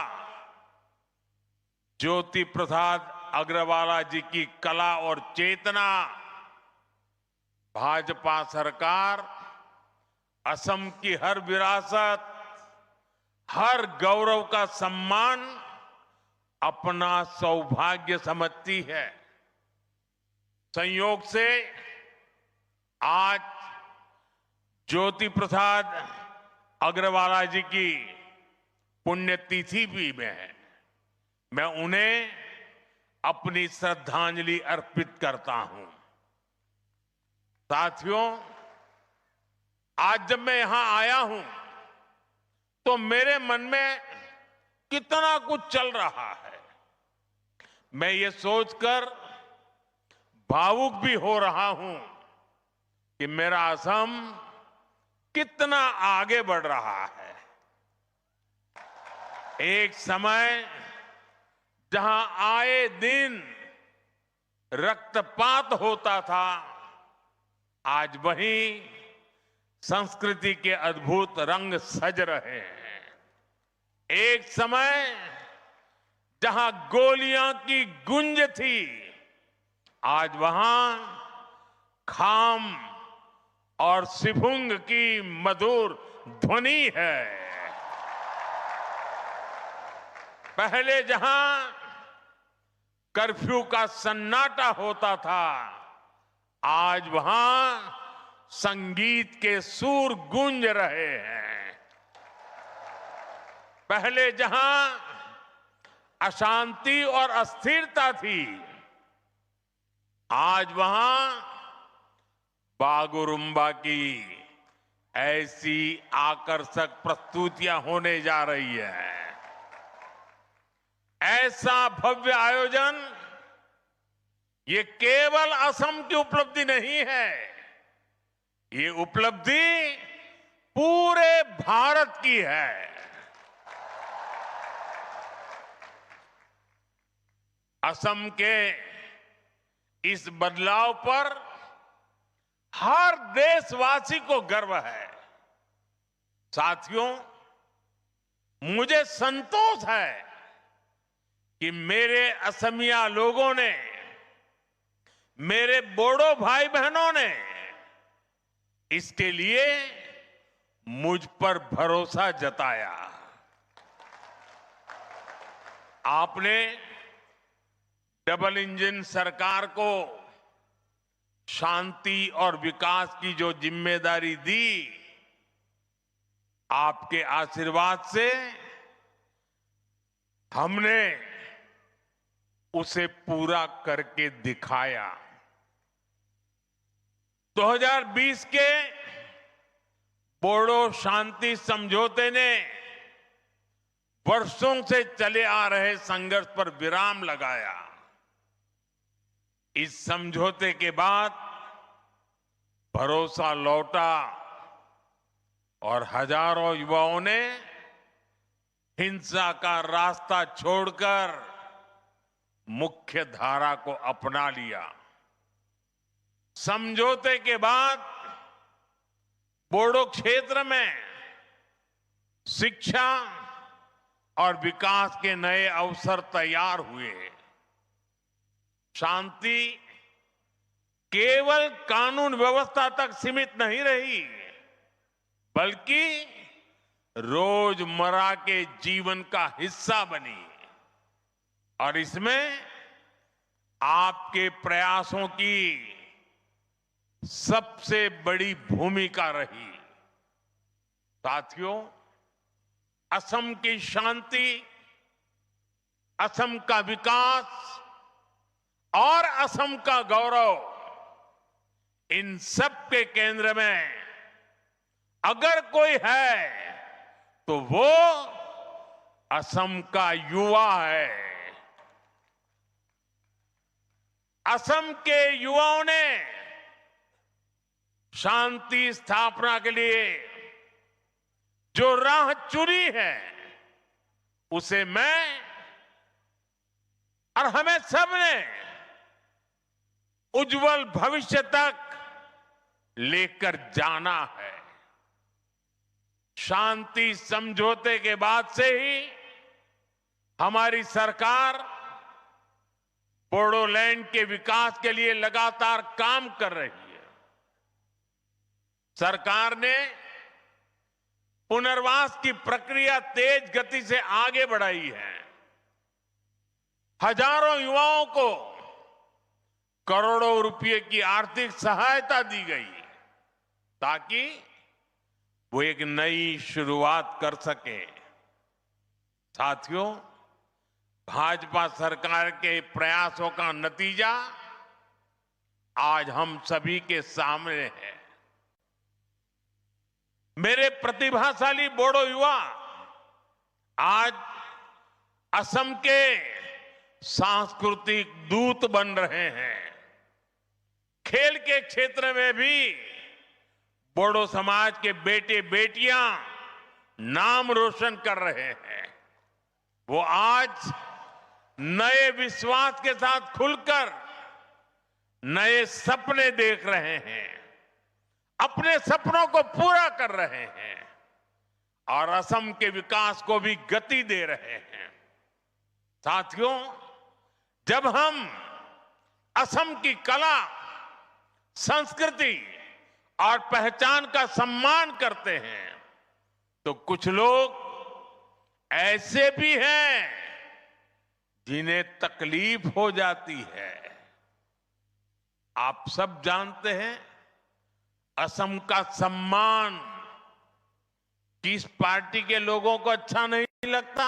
ज्योति प्रसाद अग्रवाला जी की कला और चेतना, भाजपा सरकार असम की हर विरासत, हर गौरव का सम्मान अपना सौभाग्य समझती है। संयोग से आज ज्योति प्रसाद अग्रवाला जी की पुण्यतिथि भी है। मैं उन्हें अपनी श्रद्धांजलि अर्पित करता हूं। साथियों, आज जब मैं यहां आया हूं तो मेरे मन में कितना कुछ चल रहा है। मैं ये सोचकर भावुक भी हो रहा हूं कि मेरा असम कितना आगे बढ़ रहा है। एक समय जहां आए दिन रक्तपात होता था, आज वहीं संस्कृति के अद्भुत रंग सज रहे हैं। एक समय जहां गोलियां की गूंज थी, आज वहां खाम और सिफुंग की मधुर ध्वनि है। पहले जहां कर्फ्यू का सन्नाटा होता था, आज वहां संगीत के सुर गूंज रहे हैं। पहले जहां अशांति और अस्थिरता थी, आज वहां बागुरुम्बा की ऐसी आकर्षक प्रस्तुतियां होने जा रही है। ऐसा भव्य आयोजन ये केवल असम की उपलब्धि नहीं है, ये उपलब्धि पूरे भारत की है। असम के इस बदलाव पर हर देशवासी को गर्व है। साथियों, मुझे संतोष है कि मेरे असमिया लोगों ने, मेरे बोडो भाई बहनों ने इसके लिए मुझ पर भरोसा जताया। आपने डबल इंजन सरकार को शांति और विकास की जो जिम्मेदारी दी, आपके आशीर्वाद से हमने उसे पूरा करके दिखाया। 2020 के बोडो शांति समझौते ने वर्षों से चले आ रहे संघर्ष पर विराम लगाया। इस समझौते के बाद भरोसा लौटा और हजारों युवाओं ने हिंसा का रास्ता छोड़कर मुख्य धारा को अपना लिया। समझौते के बाद बोडो क्षेत्र में शिक्षा और विकास के नए अवसर तैयार हुए। शांति केवल कानून व्यवस्था तक सीमित नहीं रही, बल्कि रोजमर्रा के जीवन का हिस्सा बनी। और इसमें आपके प्रयासों की सबसे बड़ी भूमिका रही। साथियों, असम की शांति, असम का विकास और असम का गौरव, इन सब के केंद्र में अगर कोई है तो वो असम का युवा है। असम के युवाओं ने शांति स्थापना के लिए जो राह चुनी है, उसे मैं और हमें सबने उज्जवल भविष्य तक लेकर जाना है। शांति समझौते के बाद से ही हमारी सरकार बोडोलैंड के विकास के लिए लगातार काम कर रही है। सरकार ने पुनर्वास की प्रक्रिया तेज गति से आगे बढ़ाई है। हजारों युवाओं को करोड़ों रुपए की आर्थिक सहायता दी गई ताकि वो एक नई शुरुआत कर सके। साथियों, भाजपा सरकार के प्रयासों का नतीजा आज हम सभी के सामने है। मेरे प्रतिभाशाली बोडो युवा आज असम के सांस्कृतिक दूत बन रहे हैं। खेल के क्षेत्र में भी बोडो समाज के बेटे बेटियां नाम रोशन कर रहे हैं। वो आज नए विश्वास के साथ खुलकर नए सपने देख रहे हैं, अपने सपनों को पूरा कर रहे हैं और असम के विकास को भी गति दे रहे हैं। साथियों, जब हम असम की कला, संस्कृति और पहचान का सम्मान करते हैं तो कुछ लोग ऐसे भी हैं जिन्हें तकलीफ हो जाती है। आप सब जानते हैं, असम का सम्मान किस पार्टी के लोगों को अच्छा नहीं लगता?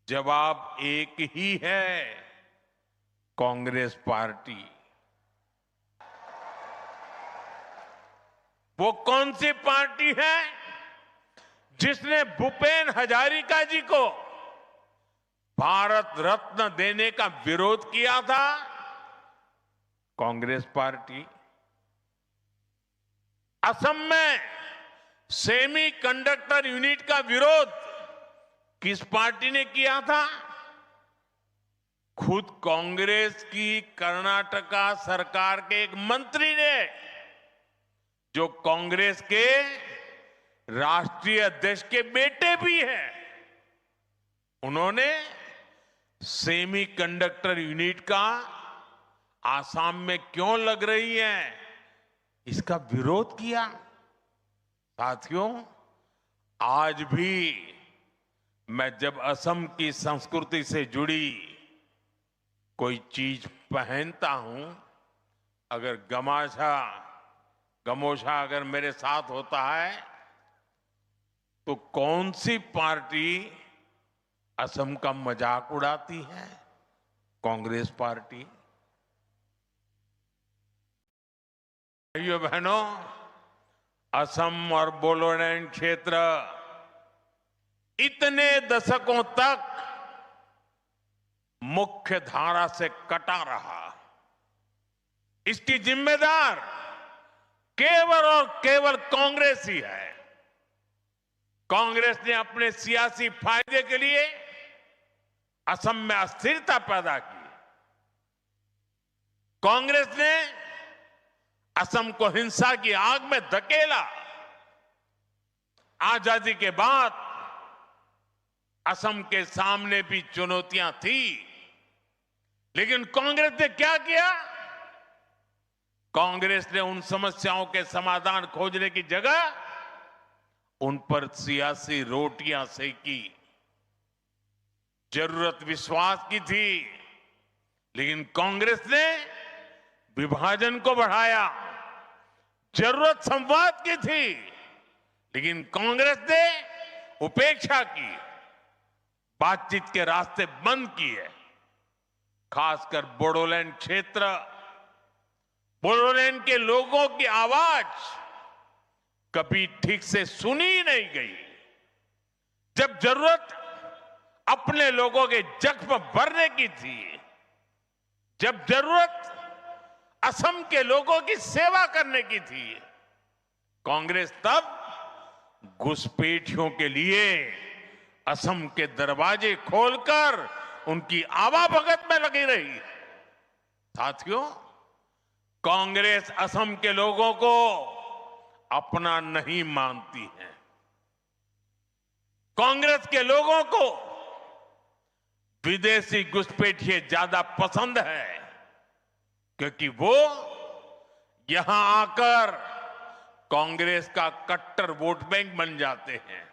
जवाब एक ही है, कांग्रेस पार्टी। वो कौन सी पार्टी है जिसने भूपेन हजारिका जी को भारत रत्न देने का विरोध किया था? कांग्रेस पार्टी। असम में सेमी कंडक्टर यूनिट का विरोध किस पार्टी ने किया था? खुद कांग्रेस की कर्नाटका सरकार के एक मंत्री ने, जो कांग्रेस के राष्ट्रीय अध्यक्ष के बेटे भी हैं, उन्होंने सेमी कंडक्टर यूनिट का आसाम में क्यों लग रही है, इसका विरोध किया। साथियों, आज भी मैं जब असम की संस्कृति से जुड़ी कोई चीज पहनता हूं, अगर गमोछा अगर मेरे साथ होता है, तो कौन सी पार्टी असम का मजाक उड़ाती है? कांग्रेस पार्टी। भाइयों बहनों, असम और बोडोलैंड क्षेत्र इतने दशकों तक मुख्य धारा से कटा रहा। इसकी जिम्मेदार केवल और केवल कांग्रेस ही है। कांग्रेस ने अपने सियासी फायदे के लिए असम में अस्थिरता पैदा की। कांग्रेस ने असम को हिंसा की आग में धकेला। आजादी के बाद असम के सामने भी चुनौतियां थी, लेकिन कांग्रेस ने क्या किया? कांग्रेस ने उन समस्याओं के समाधान खोजने की जगह उन पर सियासी रोटियां सेकी। जरूरत विश्वास की थी, लेकिन कांग्रेस ने विभाजन को बढ़ाया, जरूरत संवाद की थी, लेकिन कांग्रेस ने उपेक्षा की, बातचीत के रास्ते बंद किए। खासकर बोडोलैंड क्षेत्र, बोडोलैंड के लोगों की आवाज कभी ठीक से सुनी ही नहीं गई। जब जरूरत अपने लोगों के जख्म भरने की थी, जब जरूरत असम के लोगों की सेवा करने की थी, कांग्रेस तब घुसपैठियों के लिए असम के दरवाजे खोलकर उनकी आवाभगत में लगी रही। साथियों, कांग्रेस असम के लोगों को अपना नहीं मानती है। कांग्रेस के लोगों को विदेशी घुसपैठिए ज्यादा पसंद है, क्योंकि वो यहां आकर कांग्रेस का कट्टर वोट बैंक बन जाते हैं।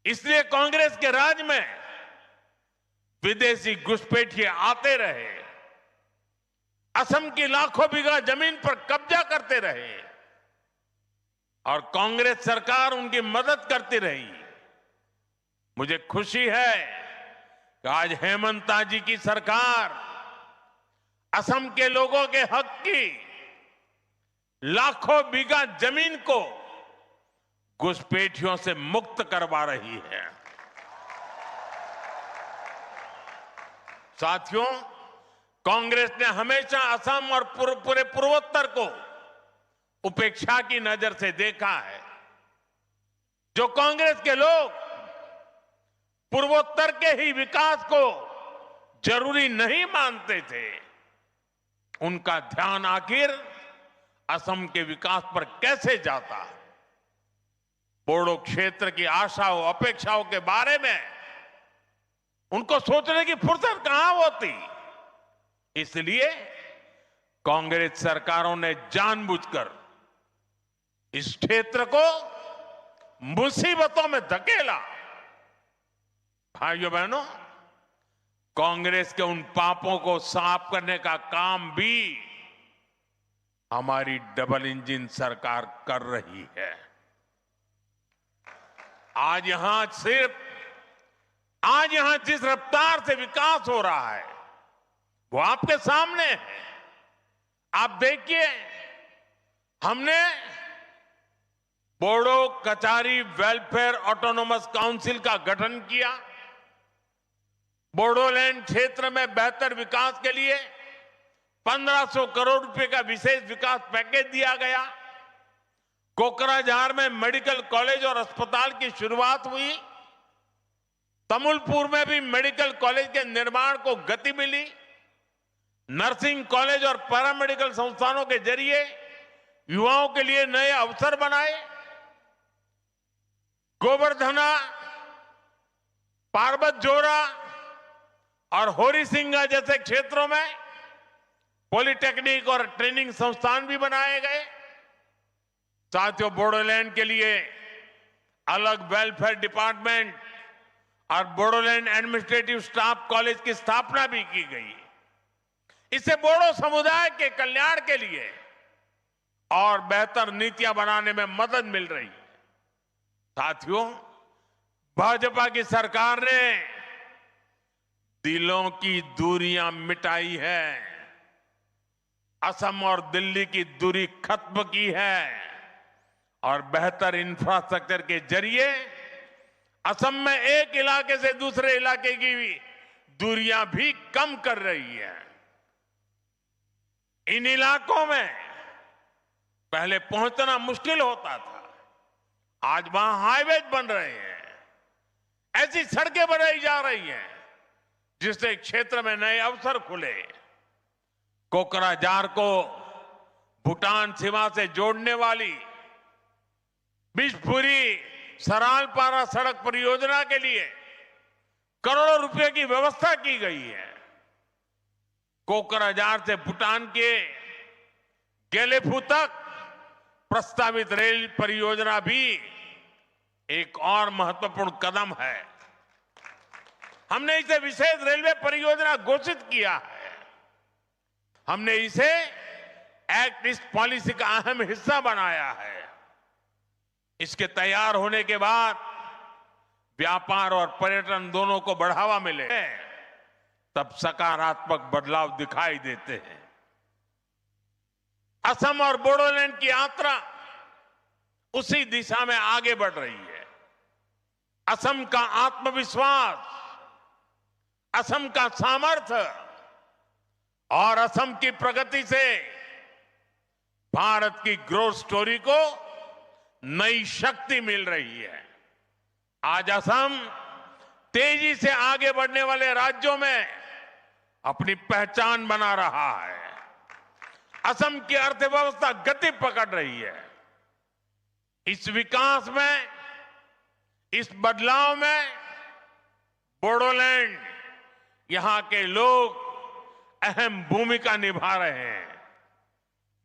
इसलिए कांग्रेस के राज में विदेशी घुसपैठिए आते रहे, असम की लाखों बीघा जमीन पर कब्जा करते रहे और कांग्रेस सरकार उनकी मदद करती रही। मुझे खुशी है कि आज हेमंता जी की सरकार असम के लोगों के हक की लाखों बीघा जमीन को घुसपैठियों से मुक्त करवा रही है। साथियों, कांग्रेस ने हमेशा असम और पूरे पूर्वोत्तर को उपेक्षा की नजर से देखा है। जो कांग्रेस के लोग पूर्वोत्तर के ही विकास को जरूरी नहीं मानते थे, उनका ध्यान आखिर असम के विकास पर कैसे जाता। बोडो क्षेत्र की आशाओं अपेक्षाओं के बारे में उनको सोचने की फुर्सत कहां होती। इसलिए कांग्रेस सरकारों ने जानबूझकर इस क्षेत्र को मुसीबतों में धकेला। भाइयों बहनों, कांग्रेस के उन पापों को साफ करने का काम भी हमारी डबल इंजन सरकार कर रही है। आज यहां जिस रफ्तार से विकास हो रहा है वो आपके सामने है। आप देखिए, हमने Bodo Kachari welfare autonomous council का गठन किया। बोडोलैंड क्षेत्र में बेहतर विकास के लिए 1500 करोड़ रुपए का विशेष विकास पैकेज दिया गया। कोकराझार में मेडिकल कॉलेज और अस्पताल की शुरुआत हुई। तमुलपुर में भी मेडिकल कॉलेज के निर्माण को गति मिली। नर्सिंग कॉलेज और पैरामेडिकल संस्थानों के जरिए युवाओं के लिए नए अवसर बनाए। गोवर्धना, पार्वत जोरा और होरीसिंगा जैसे क्षेत्रों में पॉलिटेक्निक और ट्रेनिंग संस्थान भी बनाए गए। साथियों, बोडोलैंड के लिए अलग वेलफेयर डिपार्टमेंट और बोडोलैंड एडमिनिस्ट्रेटिव स्टाफ कॉलेज की स्थापना भी की गई। इससे बोडो समुदाय के कल्याण के लिए और बेहतर नीतियां बनाने में मदद मिल रही है। साथियों, भाजपा की सरकार ने दिलों की दूरियां मिटाई है, असम और दिल्ली की दूरी खत्म की है और बेहतर इंफ्रास्ट्रक्चर के जरिए असम में एक इलाके से दूसरे इलाके की दूरियां भी कम कर रही है। इन इलाकों में पहले पहुंचना मुश्किल होता था, आज वहां हाईवे बन रहे हैं, ऐसी सड़कें बनाई जा रही हैं जिससे क्षेत्र में नए अवसर खुले। कोकराझार को भूटान सीमा से जोड़ने वाली बिशपुरी सरालपारा सड़क परियोजना के लिए करोड़ों रुपए की व्यवस्था की गई है। कोकराझार से भूटान के गेलेफू तक प्रस्तावित रेल परियोजना भी एक और महत्वपूर्ण कदम है। हमने इसे विशेष रेलवे परियोजना घोषित किया है। हमने इसे एक्ट इस पॉलिसी का अहम हिस्सा बनाया है। इसके तैयार होने के बाद व्यापार और पर्यटन दोनों को बढ़ावा मिले, तब सकारात्मक बदलाव दिखाई देते हैं। असम और बोडोलैंड की यात्रा उसी दिशा में आगे बढ़ रही है। असम का आत्मविश्वास, असम का सामर्थ्य और असम की प्रगति से भारत की ग्रोथ स्टोरी को नई शक्ति मिल रही है। आज असम तेजी से आगे बढ़ने वाले राज्यों में अपनी पहचान बना रहा है। असम की अर्थव्यवस्था गति पकड़ रही है। इस विकास में, इस बदलाव में बोडोलैंड, यहां के लोग अहम भूमिका निभा रहे हैं।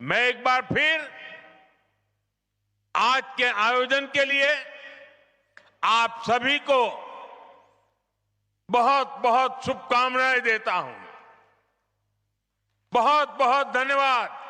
मैं एक बार फिर आज के आयोजन के लिए आप सभी को बहुत बहुत शुभकामनाएं देता हूं। बहुत बहुत धन्यवाद।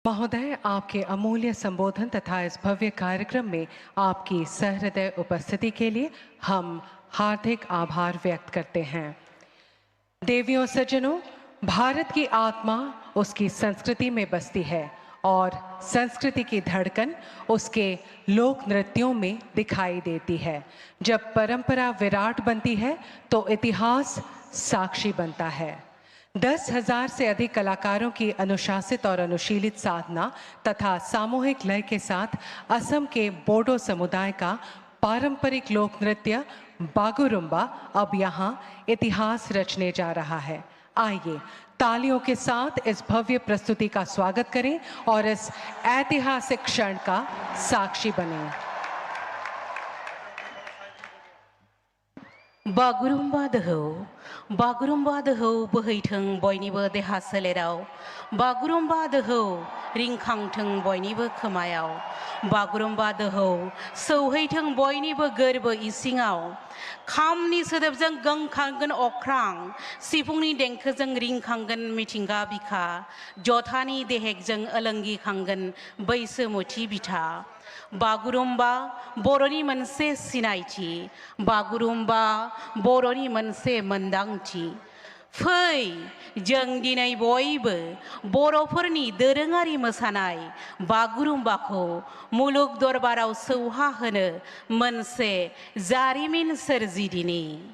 महोदय, आपके अमूल्य संबोधन तथा इस भव्य कार्यक्रम में आपकी सहृदय उपस्थिति के लिए हम हार्दिक आभार व्यक्त करते हैं। देवियों सज्जनों, भारत की आत्मा उसकी संस्कृति में बसती है और संस्कृति की धड़कन उसके लोक नृत्यों में दिखाई देती है। जब परंपरा विराट बनती है तो इतिहास साक्षी बनता है। 10,000 से अधिक कलाकारों की अनुशासित और अनुशीलित साधना तथा सामूहिक लय के साथ असम के बोडो समुदाय का पारंपरिक लोक नृत्य बागुरुम्बा अब यहाँ इतिहास रचने जा रहा है। आइए तालियों के साथ इस भव्य प्रस्तुति का स्वागत करें और इस ऐतिहासिक क्षण का साक्षी बने। बागुरुम्बा दोहौ बोहैथों बयनिबो देहा सोलेराव, बागुरुम्बा दोहौ रिंखांथों बयनिबो खोमायाव, बागुरुम्बा दोहौ सौहैथों बयनिबो गोरबो इसिङाव, खामनि सोदोबजों गोमखांगोन अख्रां, सिफुंनि देंखोजों रिंखांगोन मिथिंगा बिखा, जथानि देहेकजों ओलोंगिखांगोन बैसोमुथि बिथा। बागुरुम्बा बर'नि मोनसे सिनायथि, बागुरुम्बा बर'नि मोनसे मोनदांथि। फै जों दिनै बयबो बर'फोरनि दोरोङारि मोसानाय बागुरुम्बाखौ मुलुग दरबाराव सौहाहोनो मोनसे जारिमिन सोरजिदिनि।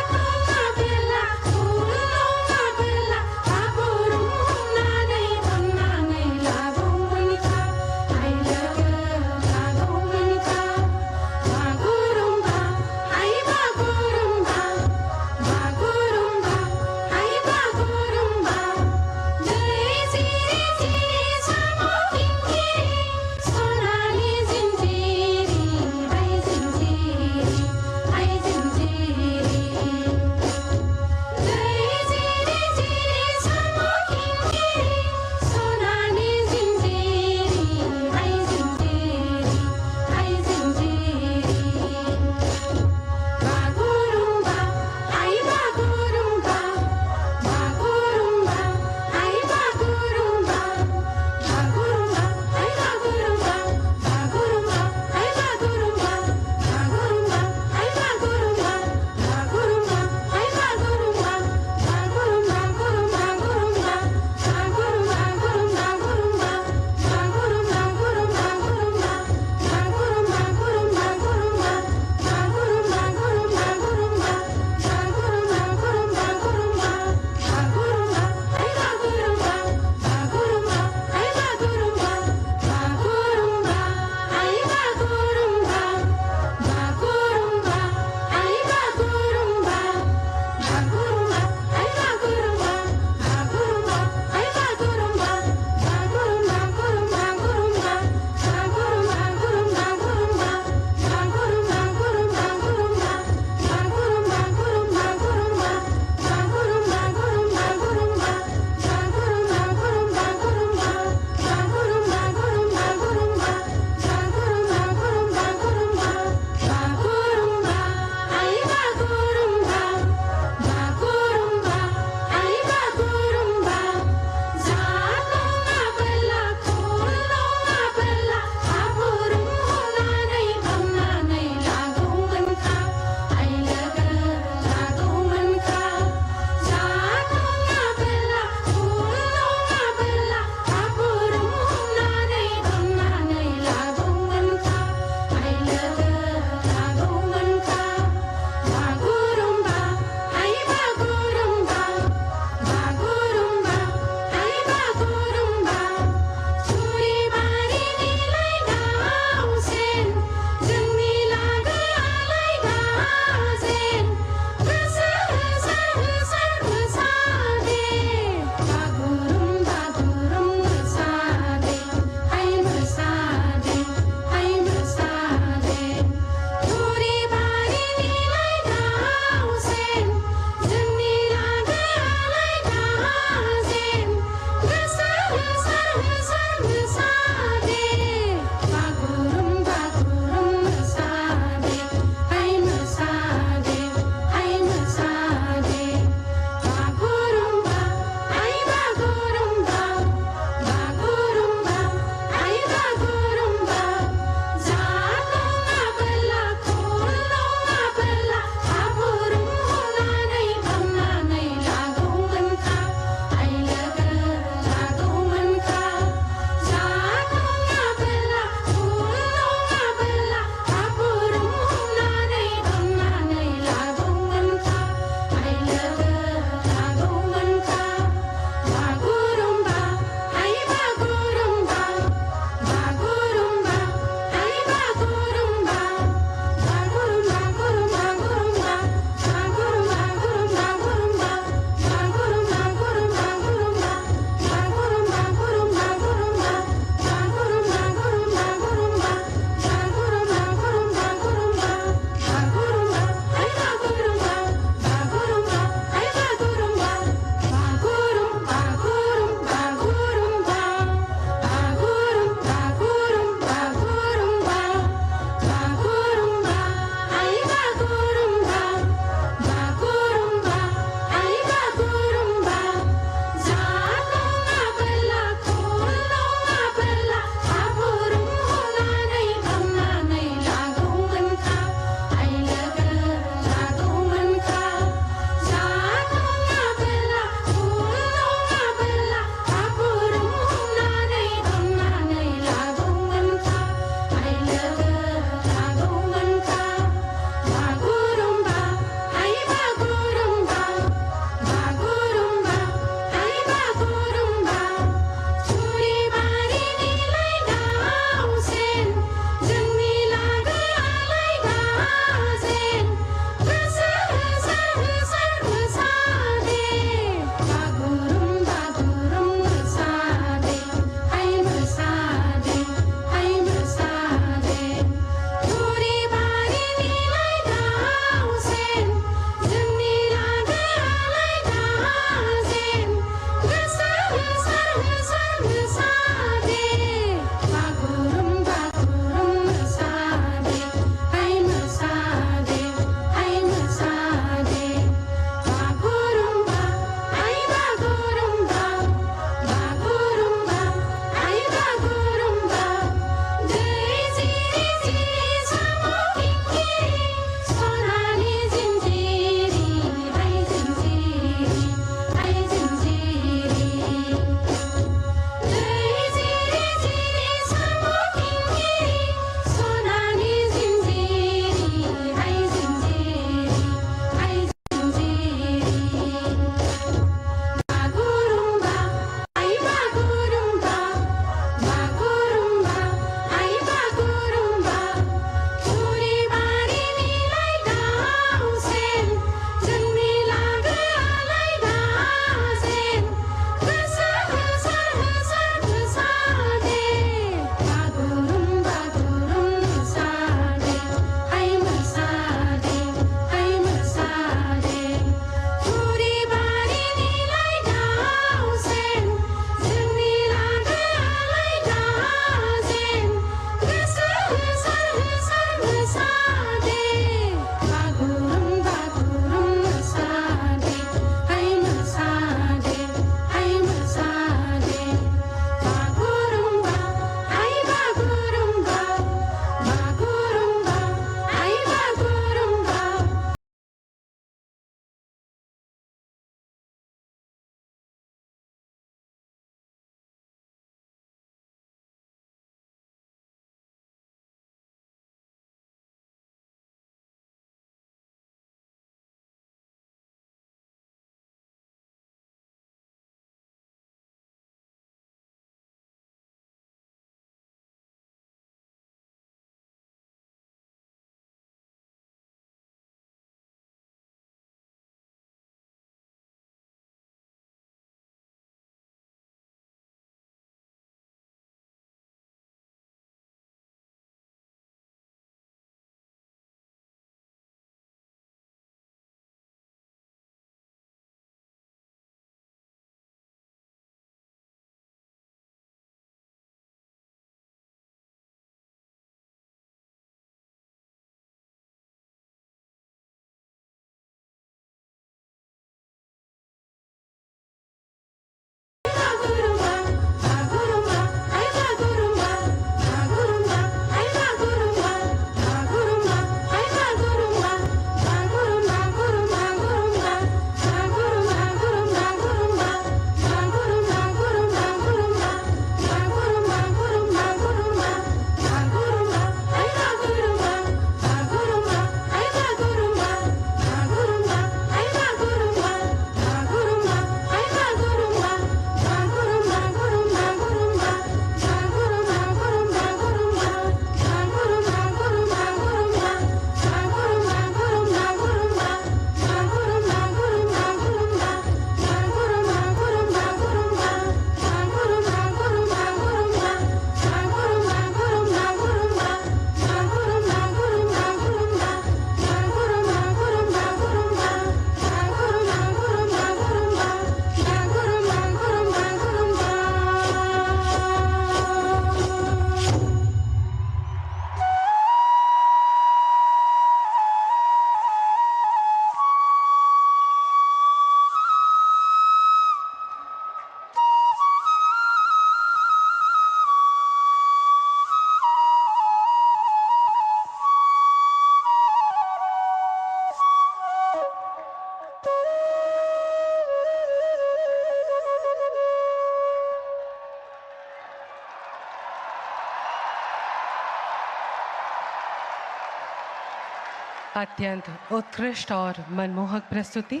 अत्यंत उत्कृष्ट और मनमोहक प्रस्तुति।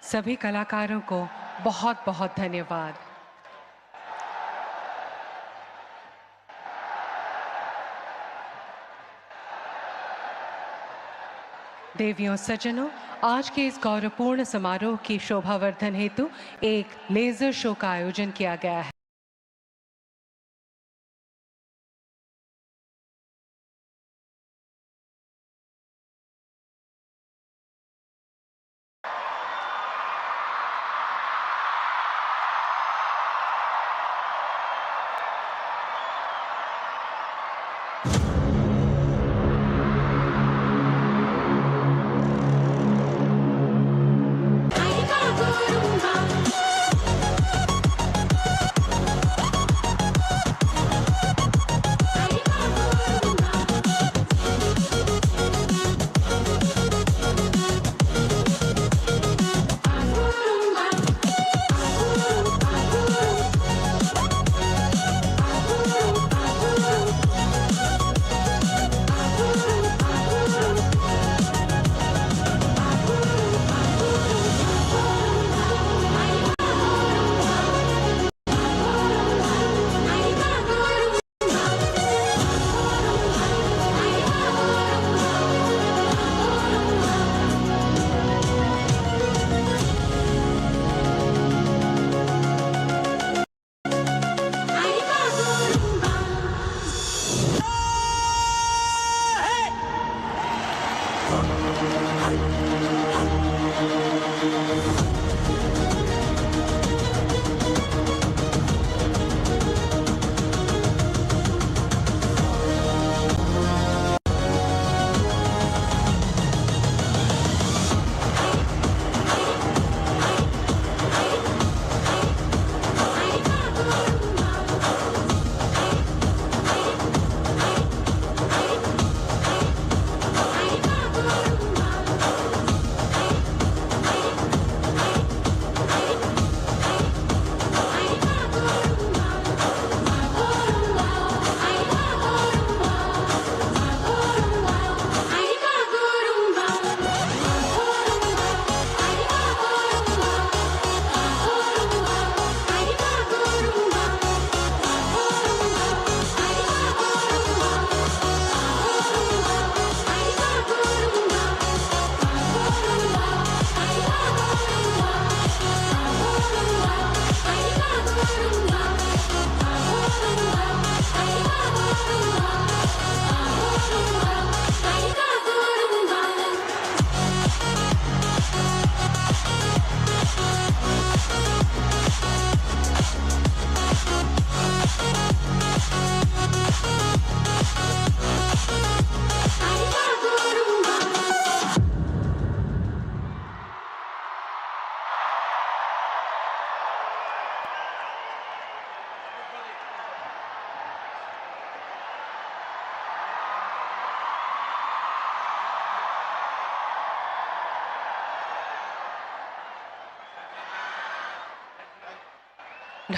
सभी कलाकारों को बहुत बहुत धन्यवाद। देवियों सज्जनों, आज के इस गौरवपूर्ण समारोह की शोभावर्धन हेतु एक लेजर शो का आयोजन किया गया है।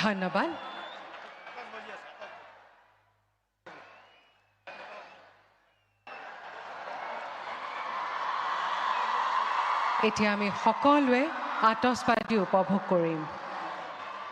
ধন্যবাদ। এতিয়া আমি সকলোৱে আতচবাজি উপভোগ কৰিম।